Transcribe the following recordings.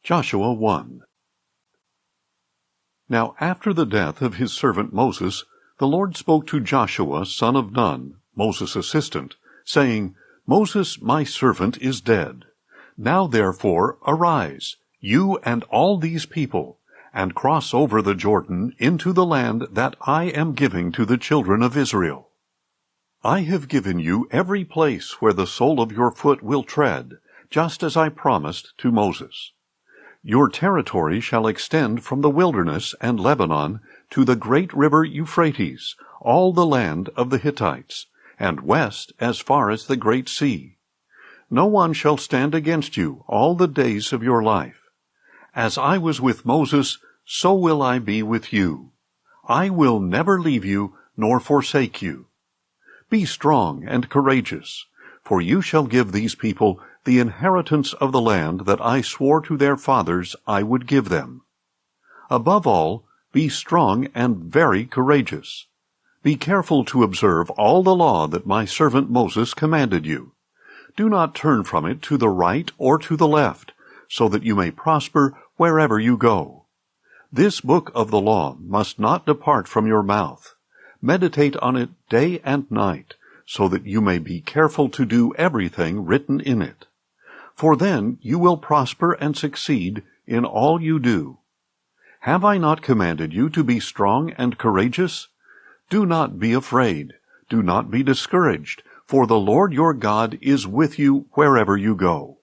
Joshua 1. Now after the death of his servant Moses, the Lord spoke to Joshua, son of Nun, Moses' assistant, saying, Moses, my servant, is dead. Now therefore arise, you and all these people, and cross over the Jordan into the land that I am giving to the children of Israel. I have given you every place where the sole of your foot will tread, just as I promised to Moses. Your territory shall extend from the wilderness and Lebanon to the great river Euphrates, all the land of the Hittites, and west as far as the great sea. No one shall stand against you all the days of your life. As I was with Moses, so will I be with you. I will never leave you nor forsake you. Be strong and courageous, for you shall give these people the inheritance of the land that I swore to their fathers I would give them. Above all, be strong and very courageous. Be careful to observe all the law that my servant Moses commanded you. Do not turn from it to the right or to the left, so that you may prosper wherever you go. This book of the law must not depart from your mouth. Meditate on it day and night, so that you may be careful to do everything written in it. For then you will prosper and succeed in all you do. Have I not commanded you to be strong and courageous? Do not be afraid. Do not be discouraged, for the Lord your God is with you wherever you go.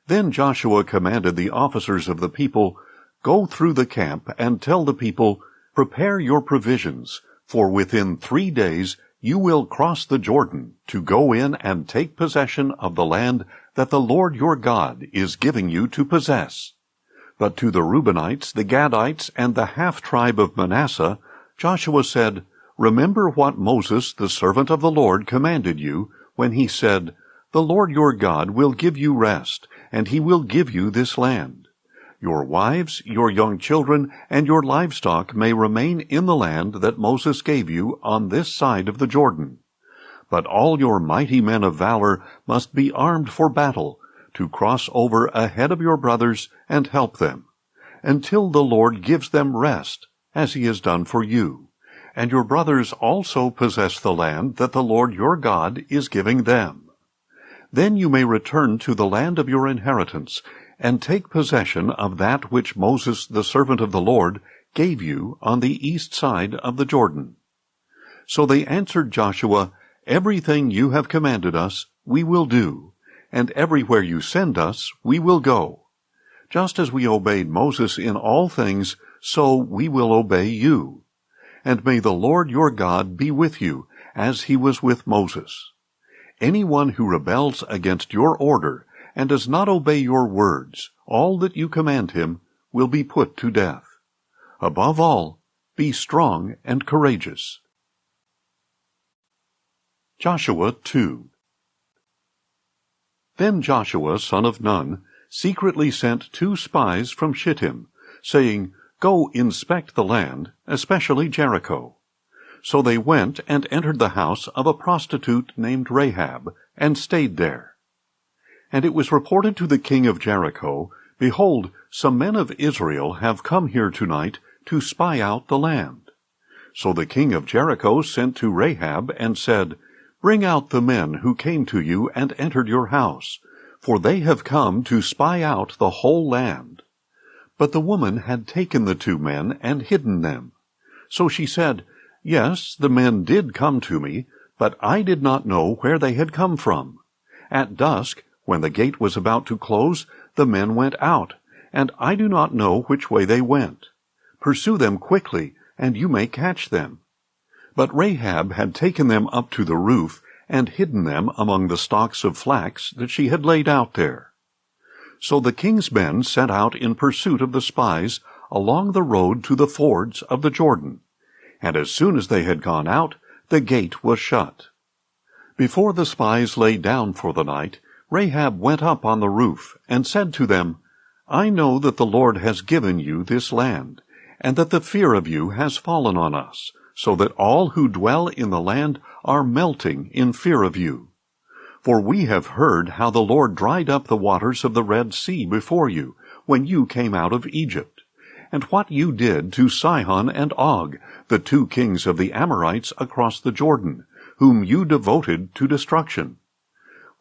Then Joshua commanded the officers of the people, Go through the camp and tell the people, Prepare your provisions, for within 3 days you will cross the Jordan to go in and take possession of the land that the Lord your God is giving you to possess. But to the Reubenites, the Gadites, and the half-tribe of Manasseh, Joshua said, Remember what Moses, the servant of the Lord, commanded you, when he said, The Lord your God will give you rest, and he will give you this land. Your wives, your young children, and your livestock may remain in the land that Moses gave you on this side of the Jordan. But all your mighty men of valor must be armed for battle, to cross over ahead of your brothers and help them, until the Lord gives them rest, as he has done for you. And your brothers also possess the land that the Lord your God is giving them. Then you may return to the land of your inheritance, and take possession of that which Moses the servant of the Lord gave you on the east side of the Jordan. So they answered Joshua, Everything you have commanded us, we will do, and everywhere you send us, we will go. Just as we obeyed Moses in all things, so we will obey you. And may the Lord your God be with you, as he was with Moses. Anyone who rebels against your order and does not obey your words, all that you command him, will be put to death. Above all, be strong and courageous. Joshua 2. Then Joshua, son of Nun, secretly sent 2 spies from Shittim, saying, Go inspect the land, especially Jericho. So they went and entered the house of a prostitute named Rahab, and stayed there. And it was reported to the king of Jericho, Behold, some men of Israel have come here tonight to spy out the land. So the king of Jericho sent to Rahab and said, Bring out the men who came to you and entered your house, for they have come to spy out the whole land. But the woman had taken the 2 men and hidden them. So she said, Yes, the men did come to me, but I did not know where they had come from. At dusk, when the gate was about to close, the men went out, and I do not know which way they went. Pursue them quickly, and you may catch them. But Rahab had taken them up to the roof, and hidden them among the stalks of flax that she had laid out there. So the king's men set out in pursuit of the spies along the road to the fords of the Jordan, and as soon as they had gone out, the gate was shut. Before the spies lay down for the night, Rahab went up on the roof, and said to them, I know that the Lord has given you this land, and that the fear of you has fallen on us, so that all who dwell in the land are melting in fear of you. For we have heard how the Lord dried up the waters of the Red Sea before you, when you came out of Egypt, and what you did to Sihon and Og, the 2 kings of the Amorites across the Jordan, whom you devoted to destruction.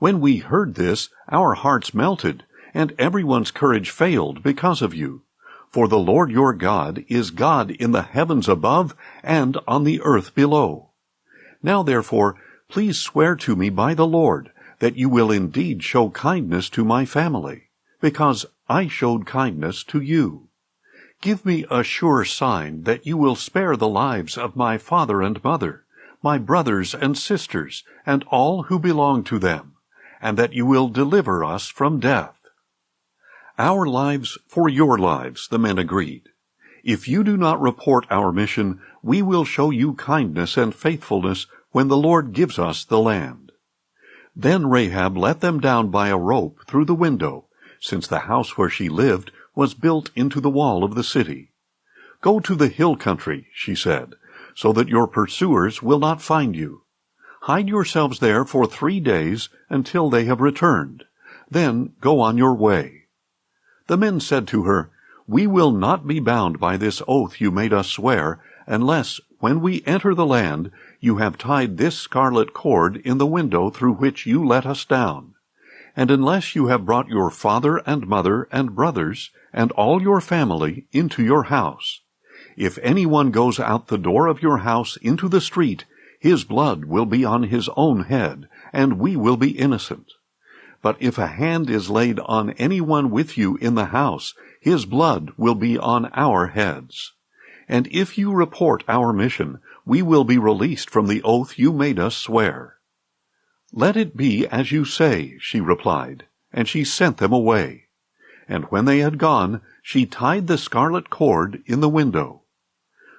When we heard this, our hearts melted, and everyone's courage failed because of you. For the Lord your God is God in the heavens above and on the earth below. Now therefore, please swear to me by the Lord that you will indeed show kindness to my family, because I showed kindness to you. Give me a sure sign that you will spare the lives of my father and mother, my brothers and sisters, and all who belong to them, and that you will deliver us from death." "Our lives for your lives," the men agreed. "If you do not report our mission, we will show you kindness and faithfulness when the Lord gives us the land." Then Rahab let them down by a rope through the window, since the house where she lived was built into the wall of the city. "Go to the hill country," she said, "so that your pursuers will not find you. Hide yourselves there for 3 days until they have returned. Then go on your way." The men said to her, "We will not be bound by this oath you made us swear, unless, when we enter the land, you have tied this scarlet cord in the window through which you let us down, and unless you have brought your father and mother and brothers and all your family into your house. If anyone goes out the door of your house into the street, his blood will be on his own head, and we will be innocent. But if a hand is laid on anyone with you in the house, his blood will be on our heads. And if you report our mission, we will be released from the oath you made us swear." "Let it be as you say," she replied, and she sent them away. And when they had gone, she tied the scarlet cord in the window.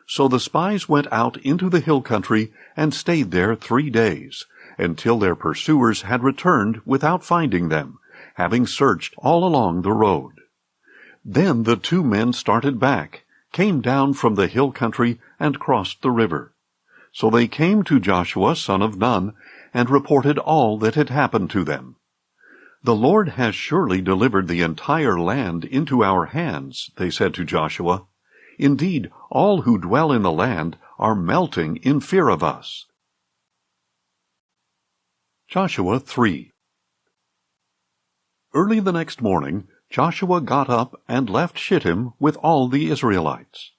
So the spies went out into the hill country and stayed there 3 days, until their pursuers had returned without finding them, having searched all along the road. Then the 2 men started back, came down from the hill country, and crossed the river. So they came to Joshua son of Nun, and reported all that had happened to them. "The Lord has surely delivered the entire land into our hands," they said to Joshua. "Indeed, all who dwell in the land are melting in fear of us." Joshua 3. Early the next morning, Joshua got up and left Shittim with all the Israelites.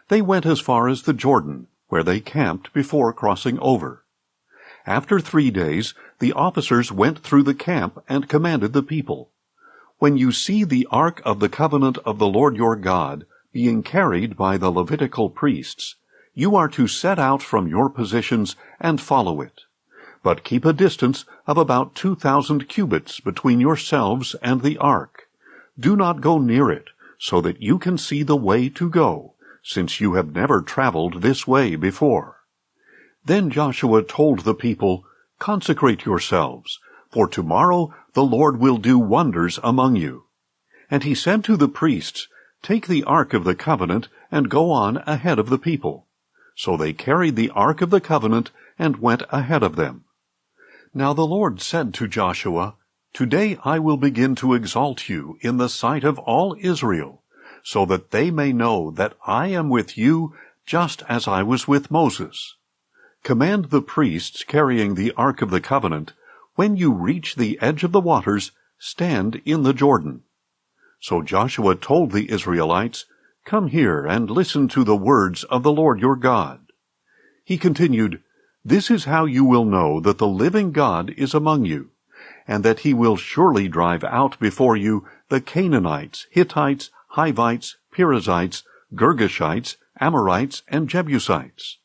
They went as far as the Jordan, where they camped before crossing over. After 3 days, the officers went through the camp and commanded the people, "When you see the ark of the covenant of the Lord your God being carried by the Levitical priests, you are to set out from your positions and follow it. But keep a distance of about 2,000 cubits between yourselves and the ark. Do not go near it, so that you can see the way to go, since you have never traveled this way before." Then Joshua told the people, "Consecrate yourselves, for tomorrow the Lord will do wonders among you." And he said to the priests, "Take the ark of the covenant and go on ahead of the people." So they carried the ark of the covenant and went ahead of them. Now the Lord said to Joshua, "Today I will begin to exalt you in the sight of all Israel, so that they may know that I am with you just as I was with Moses. Command the priests carrying the ark of the covenant, when you reach the edge of the waters, stand in the Jordan." So Joshua told the Israelites, "Come here and listen to the words of the Lord your God." He continued, "This is how you will know that the living God is among you, and that he will surely drive out before you the Canaanites, Hittites, Hivites, Perizzites, Girgashites, Amorites, and Jebusites.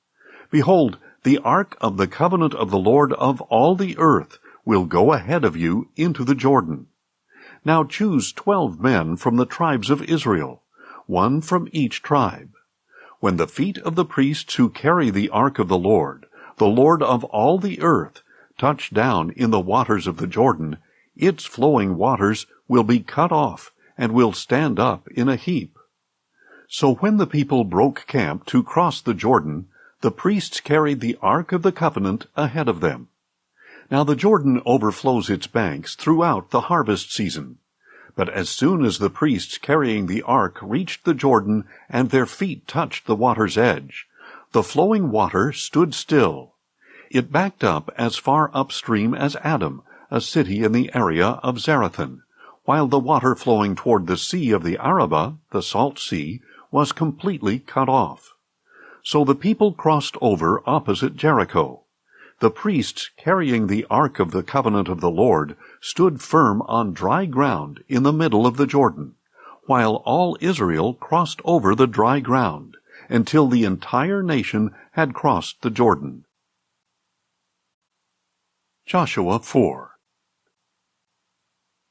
Behold, the ark of the covenant of the Lord of all the earth will go ahead of you into the Jordan. Now choose 12 men from the tribes of Israel, 1 from each tribe. When the feet of the priests who carry the ark of the Lord of all the earth, touch down in the waters of the Jordan, its flowing waters will be cut off and will stand up in a heap." So when the people broke camp to cross the Jordan, the priests carried the ark of the covenant ahead of them. Now the Jordan overflows its banks throughout the harvest season. But as soon as the priests carrying the ark reached the Jordan and their feet touched the water's edge, the flowing water stood still. It backed up as far upstream as Adam, a city in the area of Zarethan, while the water flowing toward the sea of the Arabah, the Salt Sea, was completely cut off. So the people crossed over opposite Jericho. The priests carrying the Ark of the Covenant of the Lord stood firm on dry ground in the middle of the Jordan, while all Israel crossed over the dry ground, until the entire nation had crossed the Jordan. Joshua 4.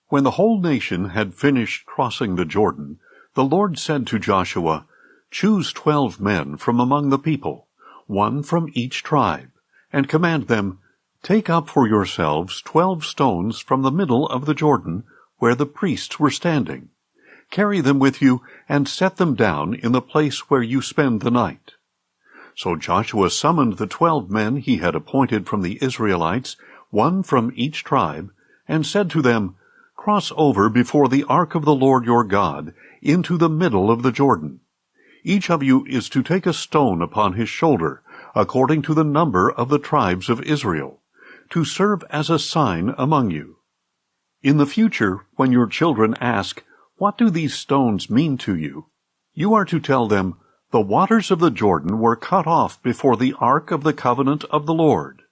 When the whole nation had finished crossing the Jordan, the Lord said to Joshua, "Choose 12 men from among the people, 1 from each tribe, and command them, 'Take up for yourselves 12 stones from the middle of the Jordan, where the priests were standing. Carry them with you, and set them down in the place where you spend the night.' So Joshua summoned the 12 men he had appointed from the Israelites, 1 from each tribe, and said to them, 'Cross over before the ark of the Lord your God into the middle of the Jordan. Each of you is to take a stone upon his shoulder, according to the number of the tribes of Israel, to serve as a sign among you. In the future, when your children ask, 'What do these stones mean to you?' you are to tell them, 'The waters of the Jordan were cut off before the ark of the covenant of the Lord.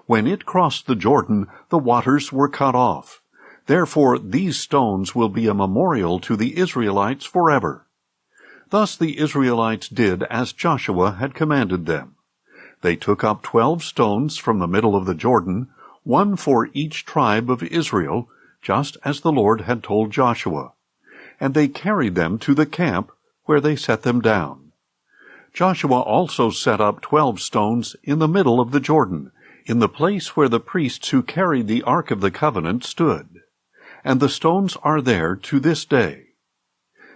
When it crossed the Jordan, the waters were cut off. Therefore these stones will be a memorial to the Israelites forever.' Thus the Israelites did as Joshua had commanded them. They took up 12 stones from the middle of the Jordan, 1 for each tribe of Israel, just as the Lord had told Joshua. And they carried them to the camp, where they set them down. Joshua also set up 12 stones in the middle of the Jordan, in the place where the priests who carried the Ark of the Covenant stood. And the stones are there to this day.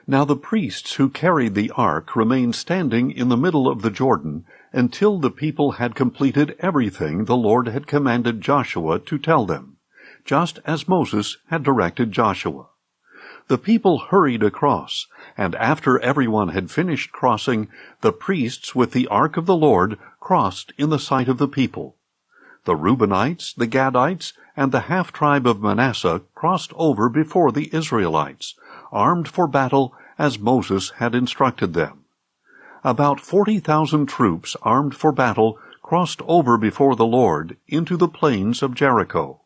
Now the priests who carried the ark remained standing in the middle of the Jordan until the people had completed everything the Lord had commanded Joshua to tell them, just as Moses had directed Joshua. The people hurried across, and after everyone had finished crossing, the priests with the ark of the Lord crossed in the sight of the people. The Reubenites, the Gadites, and the half-tribe of Manasseh crossed over before the Israelites, armed for battle as Moses had instructed them. About 40,000 troops armed for battle crossed over before the Lord into the plains of Jericho.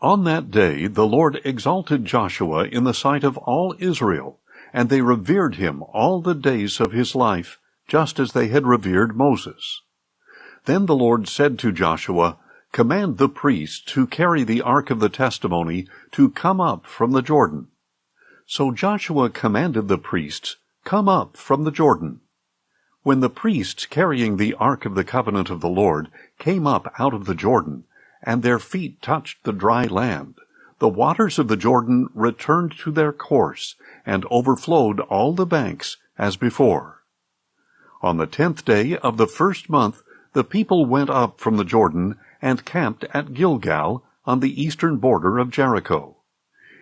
On that day the Lord exalted Joshua in the sight of all Israel, and they revered him all the days of his life, just as they had revered Moses. Then the Lord said to Joshua, "Command the priests who carry the ark of the testimony to come up from the Jordan." So Joshua commanded the priests, "Come up from the Jordan." When the priests carrying the ark of the covenant of the Lord came up out of the Jordan, and their feet touched the dry land, the waters of the Jordan returned to their course, and overflowed all the banks as before. On the 10th day of the first month, the people went up from the Jordan and camped at Gilgal on the eastern border of Jericho.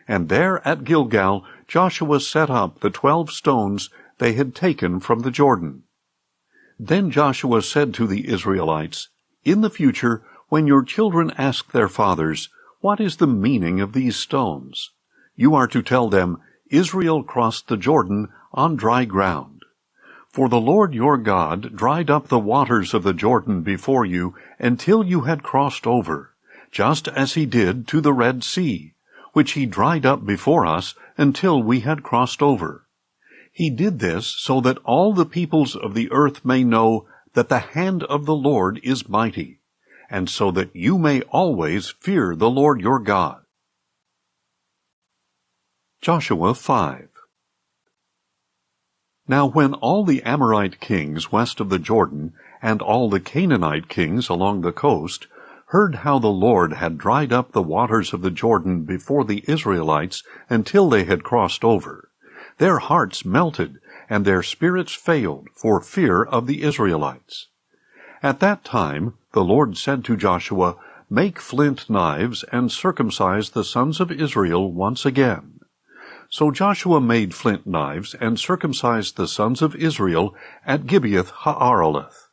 And there at Gilgal Joshua set up the 12 stones they had taken from the Jordan. Then Joshua said to the Israelites, "In the future, when your children ask their fathers, 'What is the meaning of these stones?' you are to tell them, 'Israel crossed the Jordan on dry ground.' For the Lord your God dried up the waters of the Jordan before you until you had crossed over, just as he did to the Red Sea, which he dried up before us until we had crossed over. He did this so that all the peoples of the earth may know that the hand of the Lord is mighty, and so that you may always fear the Lord your God." Joshua 5. Now when all the Amorite kings west of the Jordan, and all the Canaanite kings along the coast, heard how the Lord had dried up the waters of the Jordan before the Israelites until they had crossed over, their hearts melted, and their spirits failed for fear of the Israelites. At that time the Lord said to Joshua, "Make flint knives and circumcise the sons of Israel once again." So Joshua made flint knives and circumcised the sons of Israel at Gibeath Ha'araleth.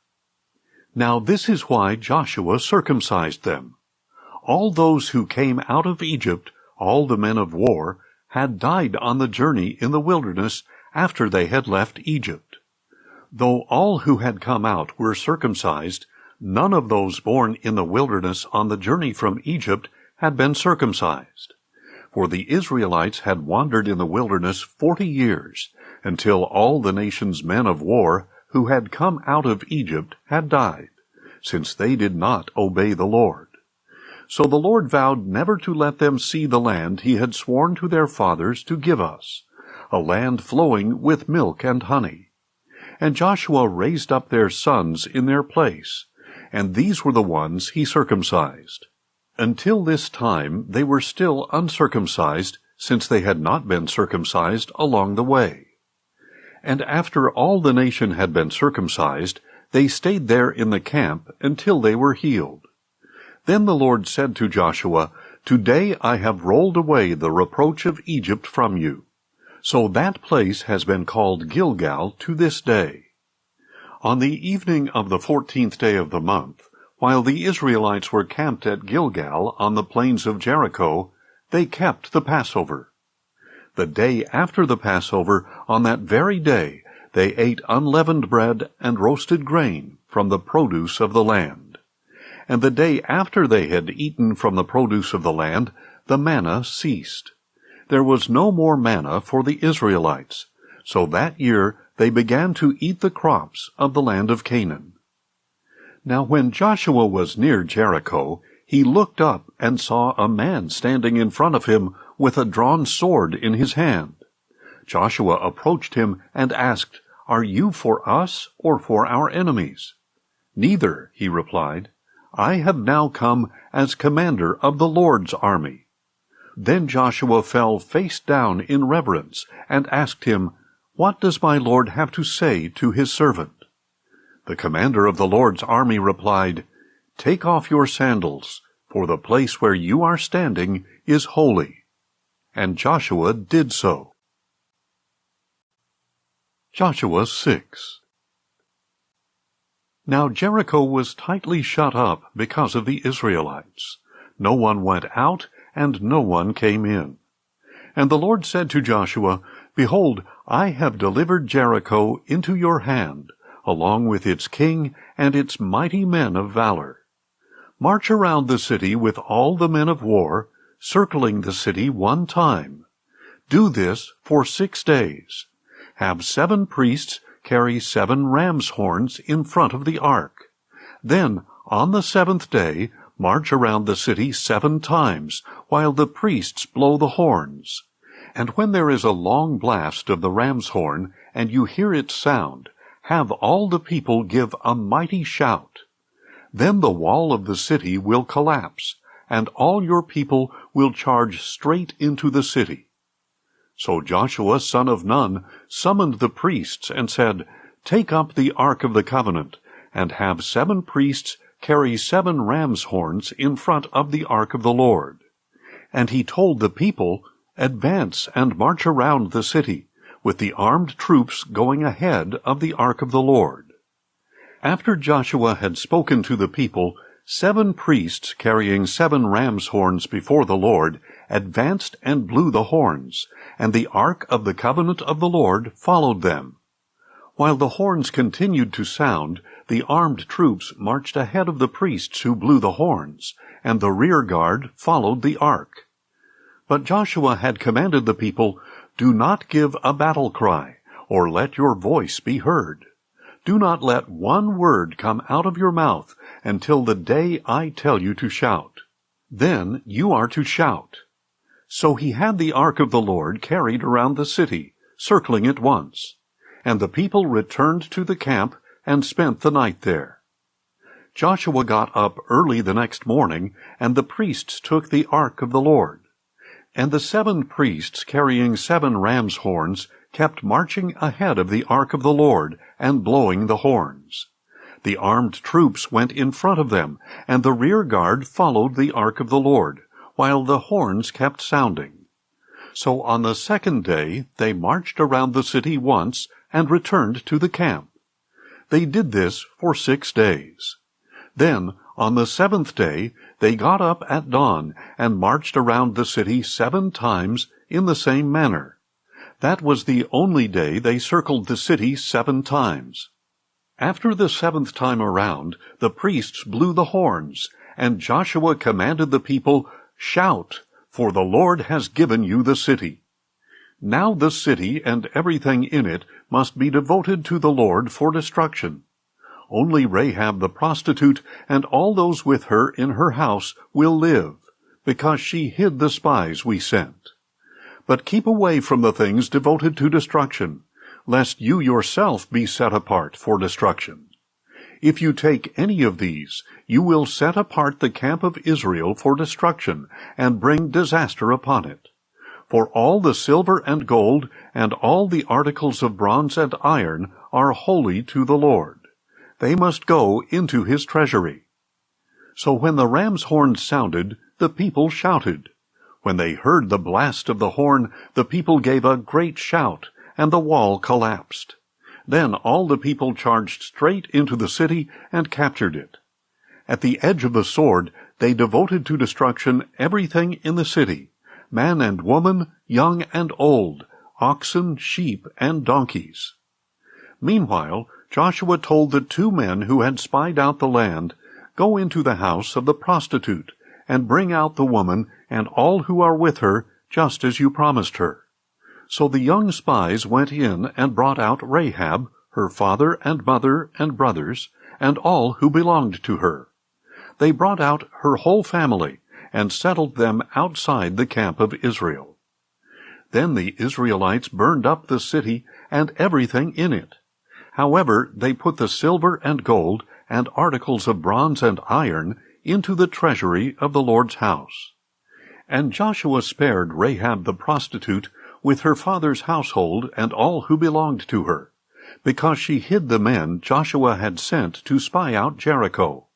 Now this is why Joshua circumcised them. All those who came out of Egypt, all the men of war, had died on the journey in the wilderness after they had left Egypt. Though all who had come out were circumcised, none of those born in the wilderness on the journey from Egypt had been circumcised. For the Israelites had wandered in the wilderness 40 years, until all the nation's men of war who had come out of Egypt had died, since they did not obey the Lord. So the Lord vowed never to let them see the land he had sworn to their fathers to give us, a land flowing with milk and honey. And Joshua raised up their sons in their place, and these were the ones he circumcised. Until this time they were still uncircumcised, since they had not been circumcised along the way. And after all the nation had been circumcised, they stayed there in the camp until they were healed. Then the Lord said to Joshua, "Today I have rolled away the reproach of Egypt from you." So that place has been called Gilgal to this day. On the evening of the 14th day of the month, while the Israelites were camped at Gilgal on the plains of Jericho, they kept the Passover. The day after the Passover, on that very day, they ate unleavened bread and roasted grain from the produce of the land. And the day after they had eaten from the produce of the land, the manna ceased. There was no more manna for the Israelites, so that year they began to eat the crops of the land of Canaan. Now when Joshua was near Jericho, he looked up and saw a man standing in front of him with a drawn sword in his hand. Joshua approached him and asked, "Are you for us or for our enemies?" "Neither," he replied. "I have now come as commander of the Lord's army." Then Joshua fell face down in reverence and asked him, "What does my Lord have to say to his servant?" The commander of the Lord's army replied, "Take off your sandals, for the place where you are standing is holy." And Joshua did so. Joshua 6. Now Jericho was tightly shut up because of the Israelites. No one went out, and no one came in. And the Lord said to Joshua, "Behold, I have delivered Jericho into your hand, along with its king and its mighty men of valor. March around the city with all the men of war, circling the city one time. Do this for 6 days. Have 7 priests carry 7 ram's horns in front of the ark. Then, on the 7th day, march around the city 7 times, while the priests blow the horns. And when there is a long blast of the ram's horn, and you hear its sound, have all the people give a mighty shout. Then the wall of the city will collapse, and all your people will charge straight into the city." So Joshua son of Nun summoned the priests and said, "Take up the ark of the covenant, and have 7 priests carry 7 ram's horns in front of the ark of the Lord." And he told the people, "Advance and march around the city, with the armed troops going ahead of the ark of the Lord." After Joshua had spoken to the people, 7 priests carrying 7 ram's horns before the Lord advanced and blew the horns, and the ark of the covenant of the Lord followed them. While the horns continued to sound, the armed troops marched ahead of the priests who blew the horns, and the rear guard followed the ark. But Joshua had commanded the people, "Do not give a battle cry, or let your voice be heard. Do not let one word come out of your mouth until the day I tell you to shout. Then you are to shout." So he had the ark of the Lord carried around the city, circling it once. And the people returned to the camp and spent the night there. Joshua got up early the next morning, and the priests took the ark of the Lord. And the 7 priests carrying 7 ram's horns kept marching ahead of the ark of the Lord and blowing the horns. The armed troops went in front of them, and the rear guard followed the ark of the Lord, while the horns kept sounding. So on the second day they marched around the city once and returned to the camp. They did this for 6 days. Then, on the 7th day, they got up at dawn and marched around the city 7 times in the same manner. That was the only day they circled the city 7 times. After the 7th time around, the priests blew the horns, and Joshua commanded the people, "Shout, for the Lord has given you the city." Now the city and everything in it must be devoted to the Lord for destruction. Only Rahab the prostitute and all those with her in her house will live, because she hid the spies we sent. But keep away from the things devoted to destruction, lest you yourself be set apart for destruction. If you take any of these, you will set apart the camp of Israel for destruction, and bring disaster upon it. For all the silver and gold, and all the articles of bronze and iron, are holy to the Lord. They must go into his treasury. So when the ram's horn sounded, the people shouted. When they heard the blast of the horn, the people gave a great shout, and the wall collapsed. Then all the people charged straight into the city and captured it. At the edge of the sword, they devoted to destruction everything in the city, man and woman, young and old, oxen, sheep, and donkeys. Meanwhile, Joshua told the 2 men who had spied out the land, "Go into the house of the prostitute, and bring out the woman and all who are with her, just as you promised her." So the young spies went in and brought out Rahab, her father and mother and brothers, and all who belonged to her. They brought out her whole family, and settled them outside the camp of Israel. Then the Israelites burned up the city and everything in it. However, they put the silver and gold and articles of bronze and iron into the treasury of the Lord's house. And Joshua spared Rahab the prostitute with her father's household and all who belonged to her, because she hid the men Joshua had sent to spy out Jericho.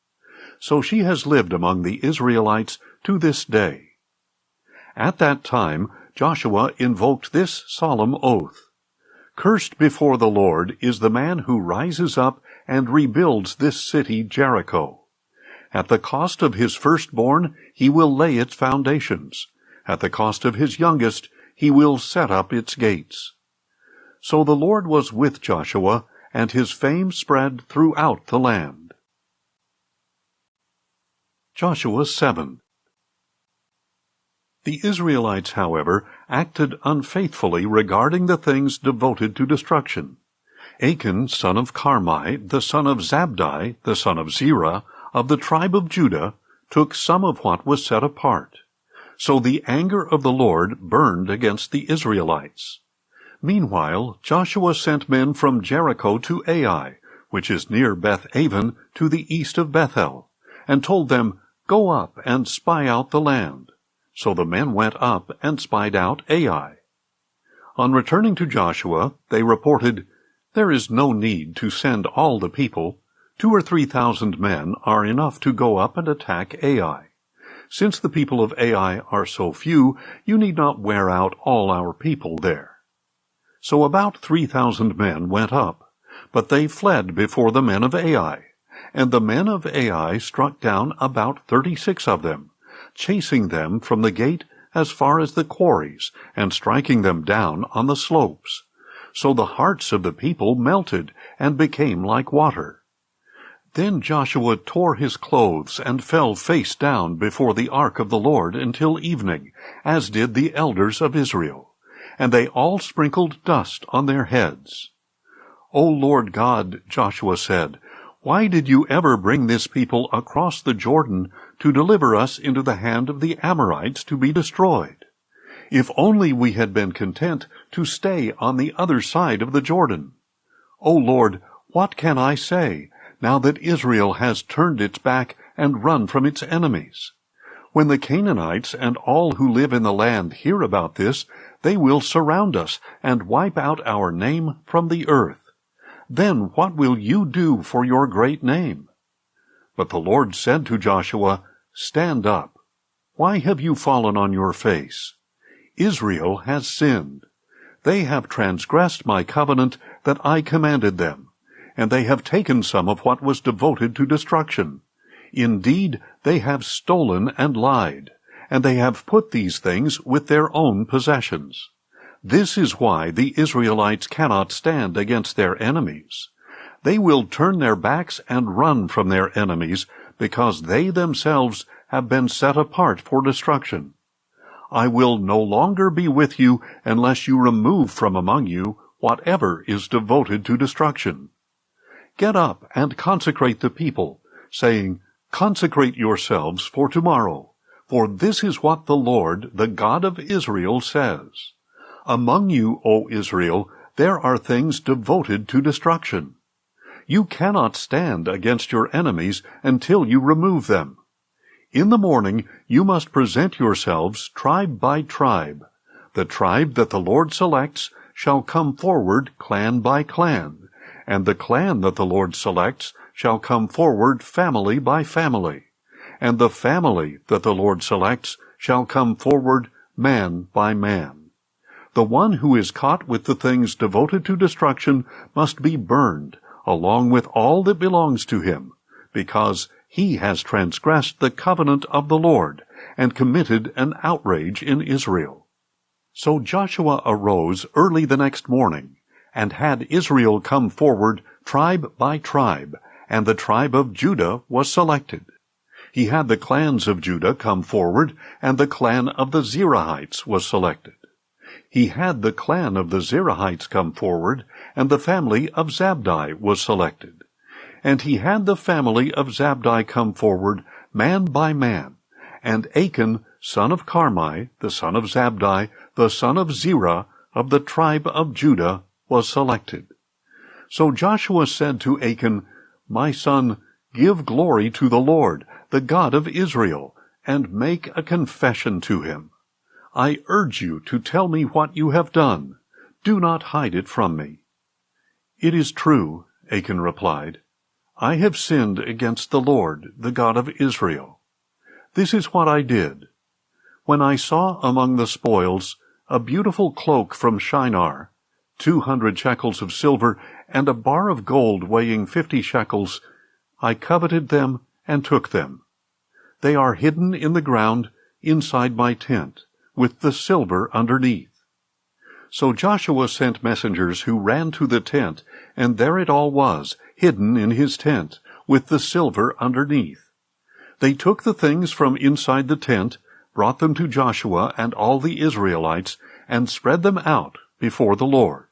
So she has lived among the Israelites to this day. At that time Joshua invoked this solemn oath: "Cursed before the Lord is the man who rises up and rebuilds this city Jericho. At the cost of his firstborn he will lay its foundations. At the cost of his youngest he will set up its gates." So the Lord was with Joshua, and his fame spread throughout the land. Joshua 7. The Israelites, however, acted unfaithfully regarding the things devoted to destruction. Achan, son of Carmi, the son of Zabdi, the son of Zerah, of the tribe of Judah, took some of what was set apart. So the anger of the Lord burned against the Israelites. Meanwhile, Joshua sent men from Jericho to Ai, which is near Beth-aven, to the east of Bethel, and told them, "Go up and spy out the land." So the men went up and spied out Ai. On returning to Joshua, they reported, "There is no need to send all the people. 2,000 or 3,000 men are enough to go up and attack Ai. Since the people of Ai are so few, you need not wear out all our people there." So about 3,000 men went up, but they fled before the men of Ai. And the men of Ai struck down about 36 of them, chasing them from the gate as far as the quarries, and striking them down on the slopes. So the hearts of the people melted and became like water. Then Joshua tore his clothes and fell face down before the ark of the Lord until evening, as did the elders of Israel. And they all sprinkled dust on their heads. "O Lord God," Joshua said, "why did you ever bring this people across the Jordan to deliver us into the hand of the Amorites to be destroyed? If only we had been content to stay on the other side of the Jordan. O Lord, what can I say, now that Israel has turned its back and run from its enemies? When the Canaanites and all who live in the land hear about this, they will surround us and wipe out our name from the earth. Then what will you do for your great name?" But the Lord said to Joshua, "Stand up. Why have you fallen on your face? Israel has sinned. They have transgressed my covenant that I commanded them, and they have taken some of what was devoted to destruction. Indeed, they have stolen and lied, and they have put these things with their own possessions. This is why the Israelites cannot stand against their enemies. They will turn their backs and run from their enemies, because they themselves have been set apart for destruction. I will no longer be with you unless you remove from among you whatever is devoted to destruction. Get up and consecrate the people, saying, Consecrate yourselves for tomorrow, for this is what the Lord, the God of Israel, says. Among you, O Israel, there are things devoted to destruction. You cannot stand against your enemies until you remove them. In the morning you must present yourselves tribe by tribe. The tribe that the Lord selects shall come forward clan by clan, and the clan that the Lord selects shall come forward family by family, and the family that the Lord selects shall come forward man by man. The one who is caught with the things devoted to destruction must be burned, along with all that belongs to him, because he has transgressed the covenant of the Lord, and committed an outrage in Israel. So Joshua arose early the next morning, and had Israel come forward tribe by tribe, and the tribe of Judah was selected. He had the clans of Judah come forward, and the clan of the Zerahites was selected. He had the clan of the Zerahites come forward, and the family of Zabdi was selected. And he had the family of Zabdi come forward, man by man, and Achan, son of Carmi, the son of Zabdi, the son of Zerah, of the tribe of Judah, was selected. So Joshua said to Achan, My son, give glory to the Lord, the God of Israel, and make a confession to him. I urge you to tell me what you have done. Do not hide it from me. It is true, Achan replied. I have sinned against the Lord, the God of Israel. This is what I did. When I saw among the spoils a beautiful cloak from Shinar, 200 shekels of silver, and a bar of gold weighing 50 shekels, I coveted them and took them. They are hidden in the ground inside my tent, with the silver underneath. So Joshua sent messengers who ran to the tent, and there it all was, hidden in his tent, with the silver underneath. They took the things from inside the tent, brought them to Joshua and all the Israelites, and spread them out before the Lord.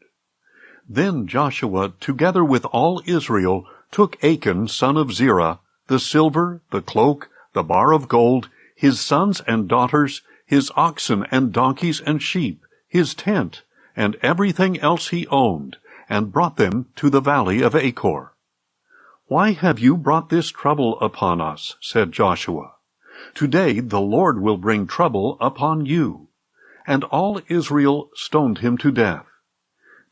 Then Joshua, together with all Israel, took Achan, son of Zerah, the silver, the cloak, the bar of gold, his sons and daughters, his oxen and donkeys and sheep, his tent, and everything else he owned, and brought them to the valley of Achor. Why have you brought this trouble upon us? Said Joshua. Today the Lord will bring trouble upon you. And all Israel stoned him to death.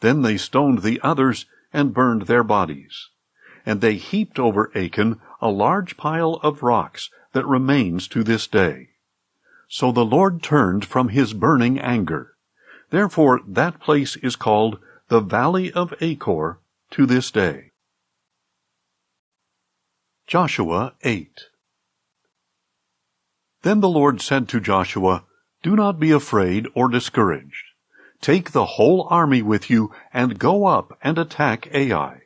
Then they stoned the others and burned their bodies. And they heaped over Achan a large pile of rocks that remains to this day. So the Lord turned from his burning anger. Therefore that place is called the Valley of Achor to this day. Joshua 8. Then the Lord said to Joshua, Do not be afraid or discouraged. Take the whole army with you, and go up and attack Ai.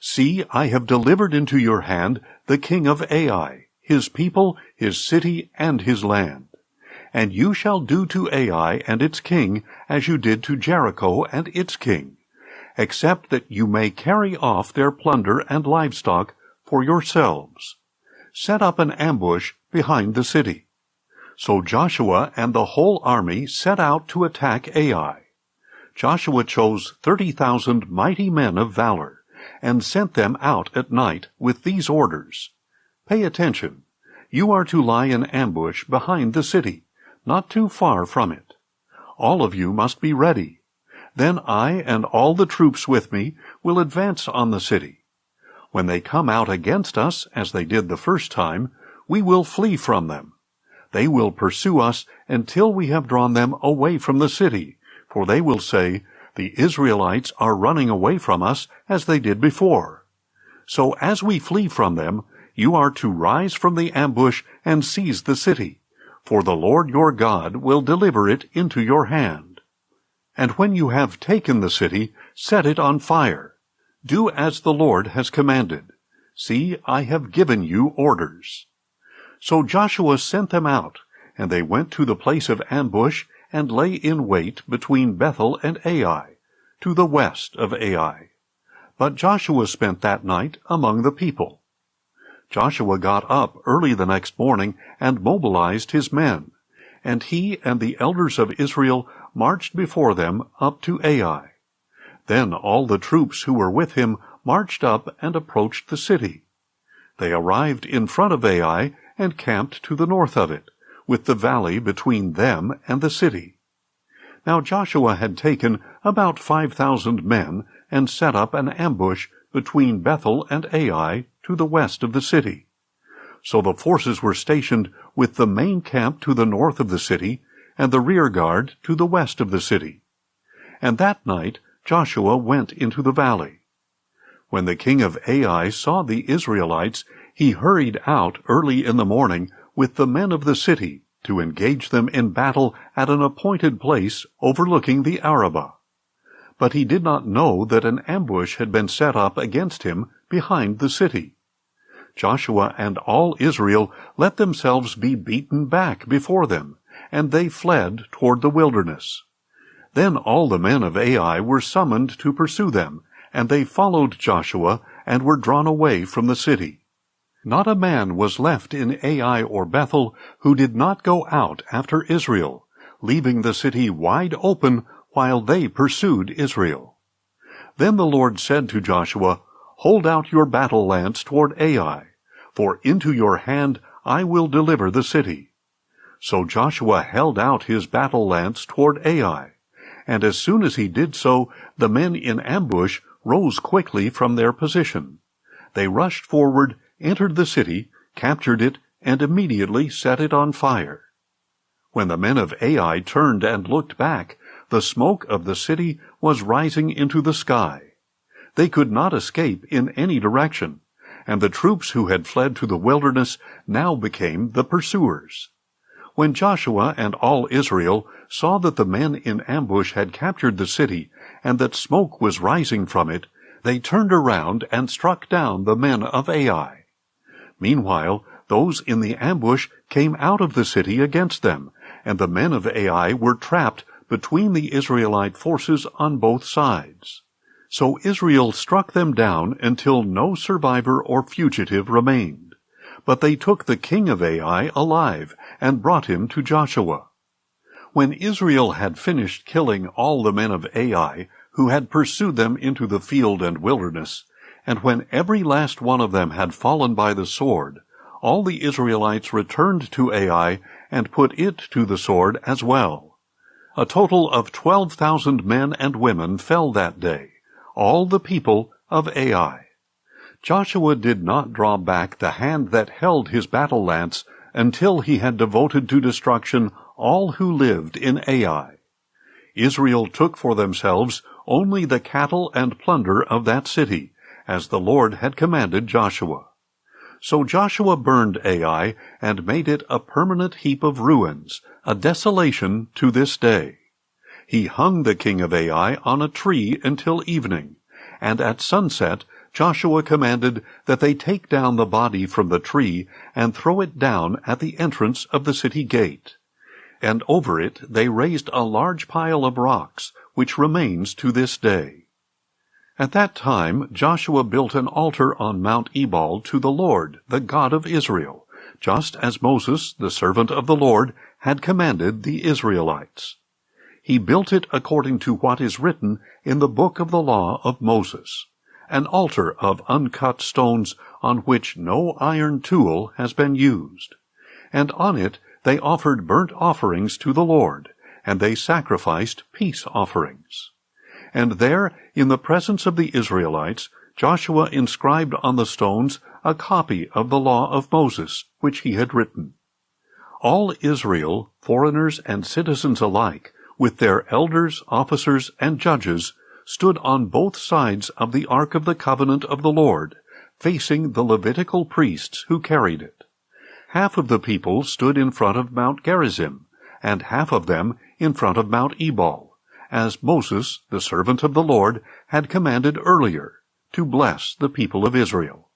See, I have delivered into your hand the king of Ai, his people, his city, and his land. And you shall do to Ai and its king as you did to Jericho and its king, except that you may carry off their plunder and livestock for yourselves. Set up an ambush behind the city. So Joshua and the whole army set out to attack Ai. Joshua chose 30,000 mighty men of valor, and sent them out at night with these orders. Pay attention. You are to lie in ambush behind the city, not too far from it. All of you must be ready. Then I and all the troops with me will advance on the city. When they come out against us, as they did the first time, we will flee from them. They will pursue us until we have drawn them away from the city, for they will say, 'The Israelites are running away from us as they did before.' So as we flee from them, you are to rise from the ambush and seize the city, for the Lord your God will deliver it into your hand. And when you have taken the city, set it on fire. Do as the Lord has commanded. See, I have given you orders." So Joshua sent them out, and they went to the place of ambush and lay in wait between Bethel and Ai, to the west of Ai. But Joshua spent that night among the people. Joshua got up early the next morning and mobilized his men, and he and the elders of Israel marched before them up to Ai. Then all the troops who were with him marched up and approached the city. They arrived in front of Ai and camped to the north of it, with the valley between them and the city. Now Joshua had taken about 5,000 men and set up an ambush between Bethel and Ai to the west of the city. So the forces were stationed with the main camp to the north of the city and the rear guard to the west of the city. And that night Joshua went into the valley. When the king of Ai saw the Israelites, he hurried out early in the morning with the men of the city to engage them in battle at an appointed place overlooking the Arabah. But he did not know that an ambush had been set up against him behind the city. Joshua and all Israel let themselves be beaten back before them, and they fled toward the wilderness. Then all the men of Ai were summoned to pursue them, and they followed Joshua and were drawn away from the city. Not a man was left in Ai or Bethel who did not go out after Israel, leaving the city wide open while they pursued Israel. Then the Lord said to Joshua, "Hold out your battle lance toward Ai, for into your hand I will deliver the city." So Joshua held out his battle lance toward Ai, and as soon as he did so, the men in ambush rose quickly from their position. They rushed forward, entered the city, captured it, and immediately set it on fire. When the men of Ai turned and looked back, the smoke of the city was rising into the sky. They could not escape in any direction, and the troops who had fled to the wilderness now became the pursuers. When Joshua and all Israel saw that the men in ambush had captured the city, and that smoke was rising from it, they turned around and struck down the men of Ai. Meanwhile, those in the ambush came out of the city against them, and the men of Ai were trapped between the Israelite forces on both sides. So Israel struck them down until no survivor or fugitive remained. But they took the king of Ai alive and brought him to Joshua. When Israel had finished killing all the men of Ai who had pursued them into the field and wilderness, and when every last one of them had fallen by the sword, all the Israelites returned to Ai and put it to the sword as well. A total of 12,000 men and women fell that day, all the people of Ai. Joshua did not draw back the hand that held his battle lance until he had devoted to destruction all who lived in Ai. Israel took for themselves only the cattle and plunder of that city, as the Lord had commanded Joshua. So Joshua burned Ai and made it a permanent heap of ruins, a desolation to this day. He hung the king of Ai on a tree until evening, and at sunset Joshua commanded that they take down the body from the tree and throw it down at the entrance of the city gate. And over it they raised a large pile of rocks, which remains to this day. At that time Joshua built an altar on Mount Ebal to the Lord, the God of Israel, just as Moses, the servant of the Lord, had commanded the Israelites. He built it according to what is written in the book of the law of Moses, an altar of uncut stones on which no iron tool has been used. And on it they offered burnt offerings to the Lord, and they sacrificed peace offerings. And there, in the presence of the Israelites, Joshua inscribed on the stones a copy of the law of Moses, which he had written. All Israel, foreigners and citizens alike, with their elders, officers, and judges, stood on both sides of the Ark of the Covenant of the Lord, facing the Levitical priests who carried it. Half of the people stood in front of Mount Gerizim, and half of them in front of Mount Ebal, as Moses, the servant of the Lord, had commanded earlier, to bless the people of Israel.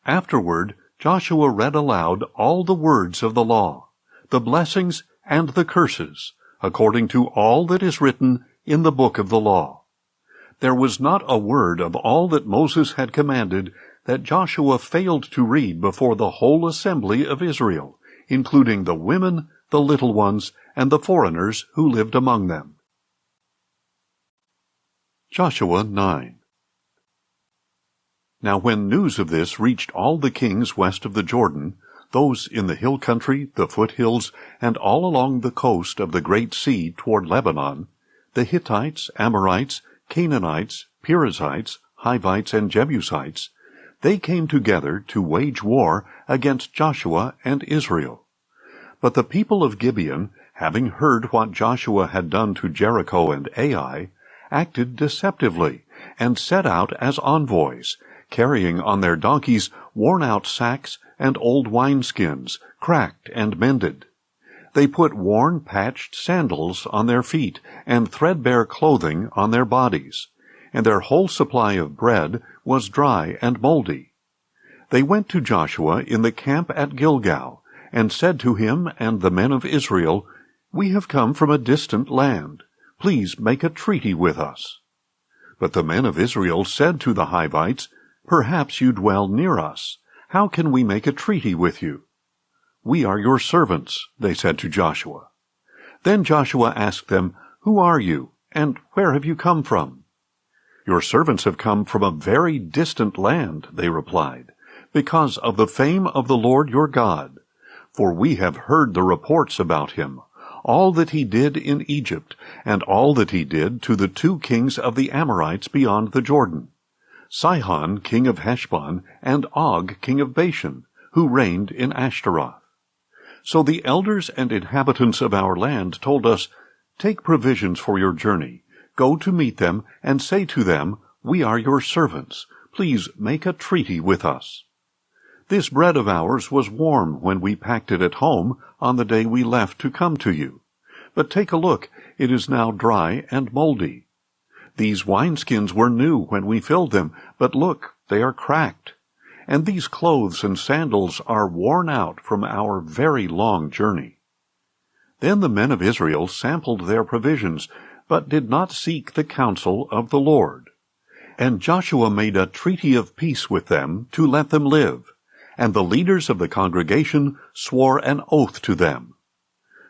Afterward, Joshua read aloud all the words of the law, the blessings and the curses, according to all that is written in the book of the law. There was not a word of all that Moses had commanded that Joshua failed to read before the whole assembly of Israel, including the women, the little ones, and the foreigners who lived among them. Joshua 9. Now when news of this reached all the kings west of the Jordan, those in the hill country, the foothills, and all along the coast of the great sea toward Lebanon, the Hittites, Amorites, Canaanites, Perizzites, Hivites, and Jebusites, they came together to wage war against Joshua and Israel. But the people of Gibeon, having heard what Joshua had done to Jericho and Ai, acted deceptively, and set out as envoys, carrying on their donkeys worn-out sacks and old wineskins, cracked and mended. They put worn, patched sandals on their feet, and threadbare clothing on their bodies, and their whole supply of bread was dry and moldy. They went to Joshua in the camp at Gilgal, and said to him and the men of Israel, "We have come from a distant land. Please make a treaty with us." But the men of Israel said to the Hivites, "Perhaps you dwell near us. How can we make a treaty with you?" "We are your servants," they said to Joshua. Then Joshua asked them, "Who are you, and where have you come from?" "Your servants have come from a very distant land," they replied, "because of the fame of the Lord your God. For we have heard the reports about him, all that he did in Egypt, and all that he did to the 2 kings of the Amorites beyond the Jordan, Sihon king of Heshbon, and Og king of Bashan, who reigned in Ashtaroth. So the elders and inhabitants of our land told us, 'Take provisions for your journey, go to meet them, and say to them, "We are your servants. Please make a treaty with us." This bread of ours was warm when we packed it at home on the day we left to come to you. But take a look, it is now dry and moldy. These wineskins were new when we filled them, but look, they are cracked. And these clothes and sandals are worn out from our very long journey." Then the men of Israel sampled their provisions, but did not seek the counsel of the Lord. And Joshua made a treaty of peace with them to let them live, and the leaders of the congregation swore an oath to them.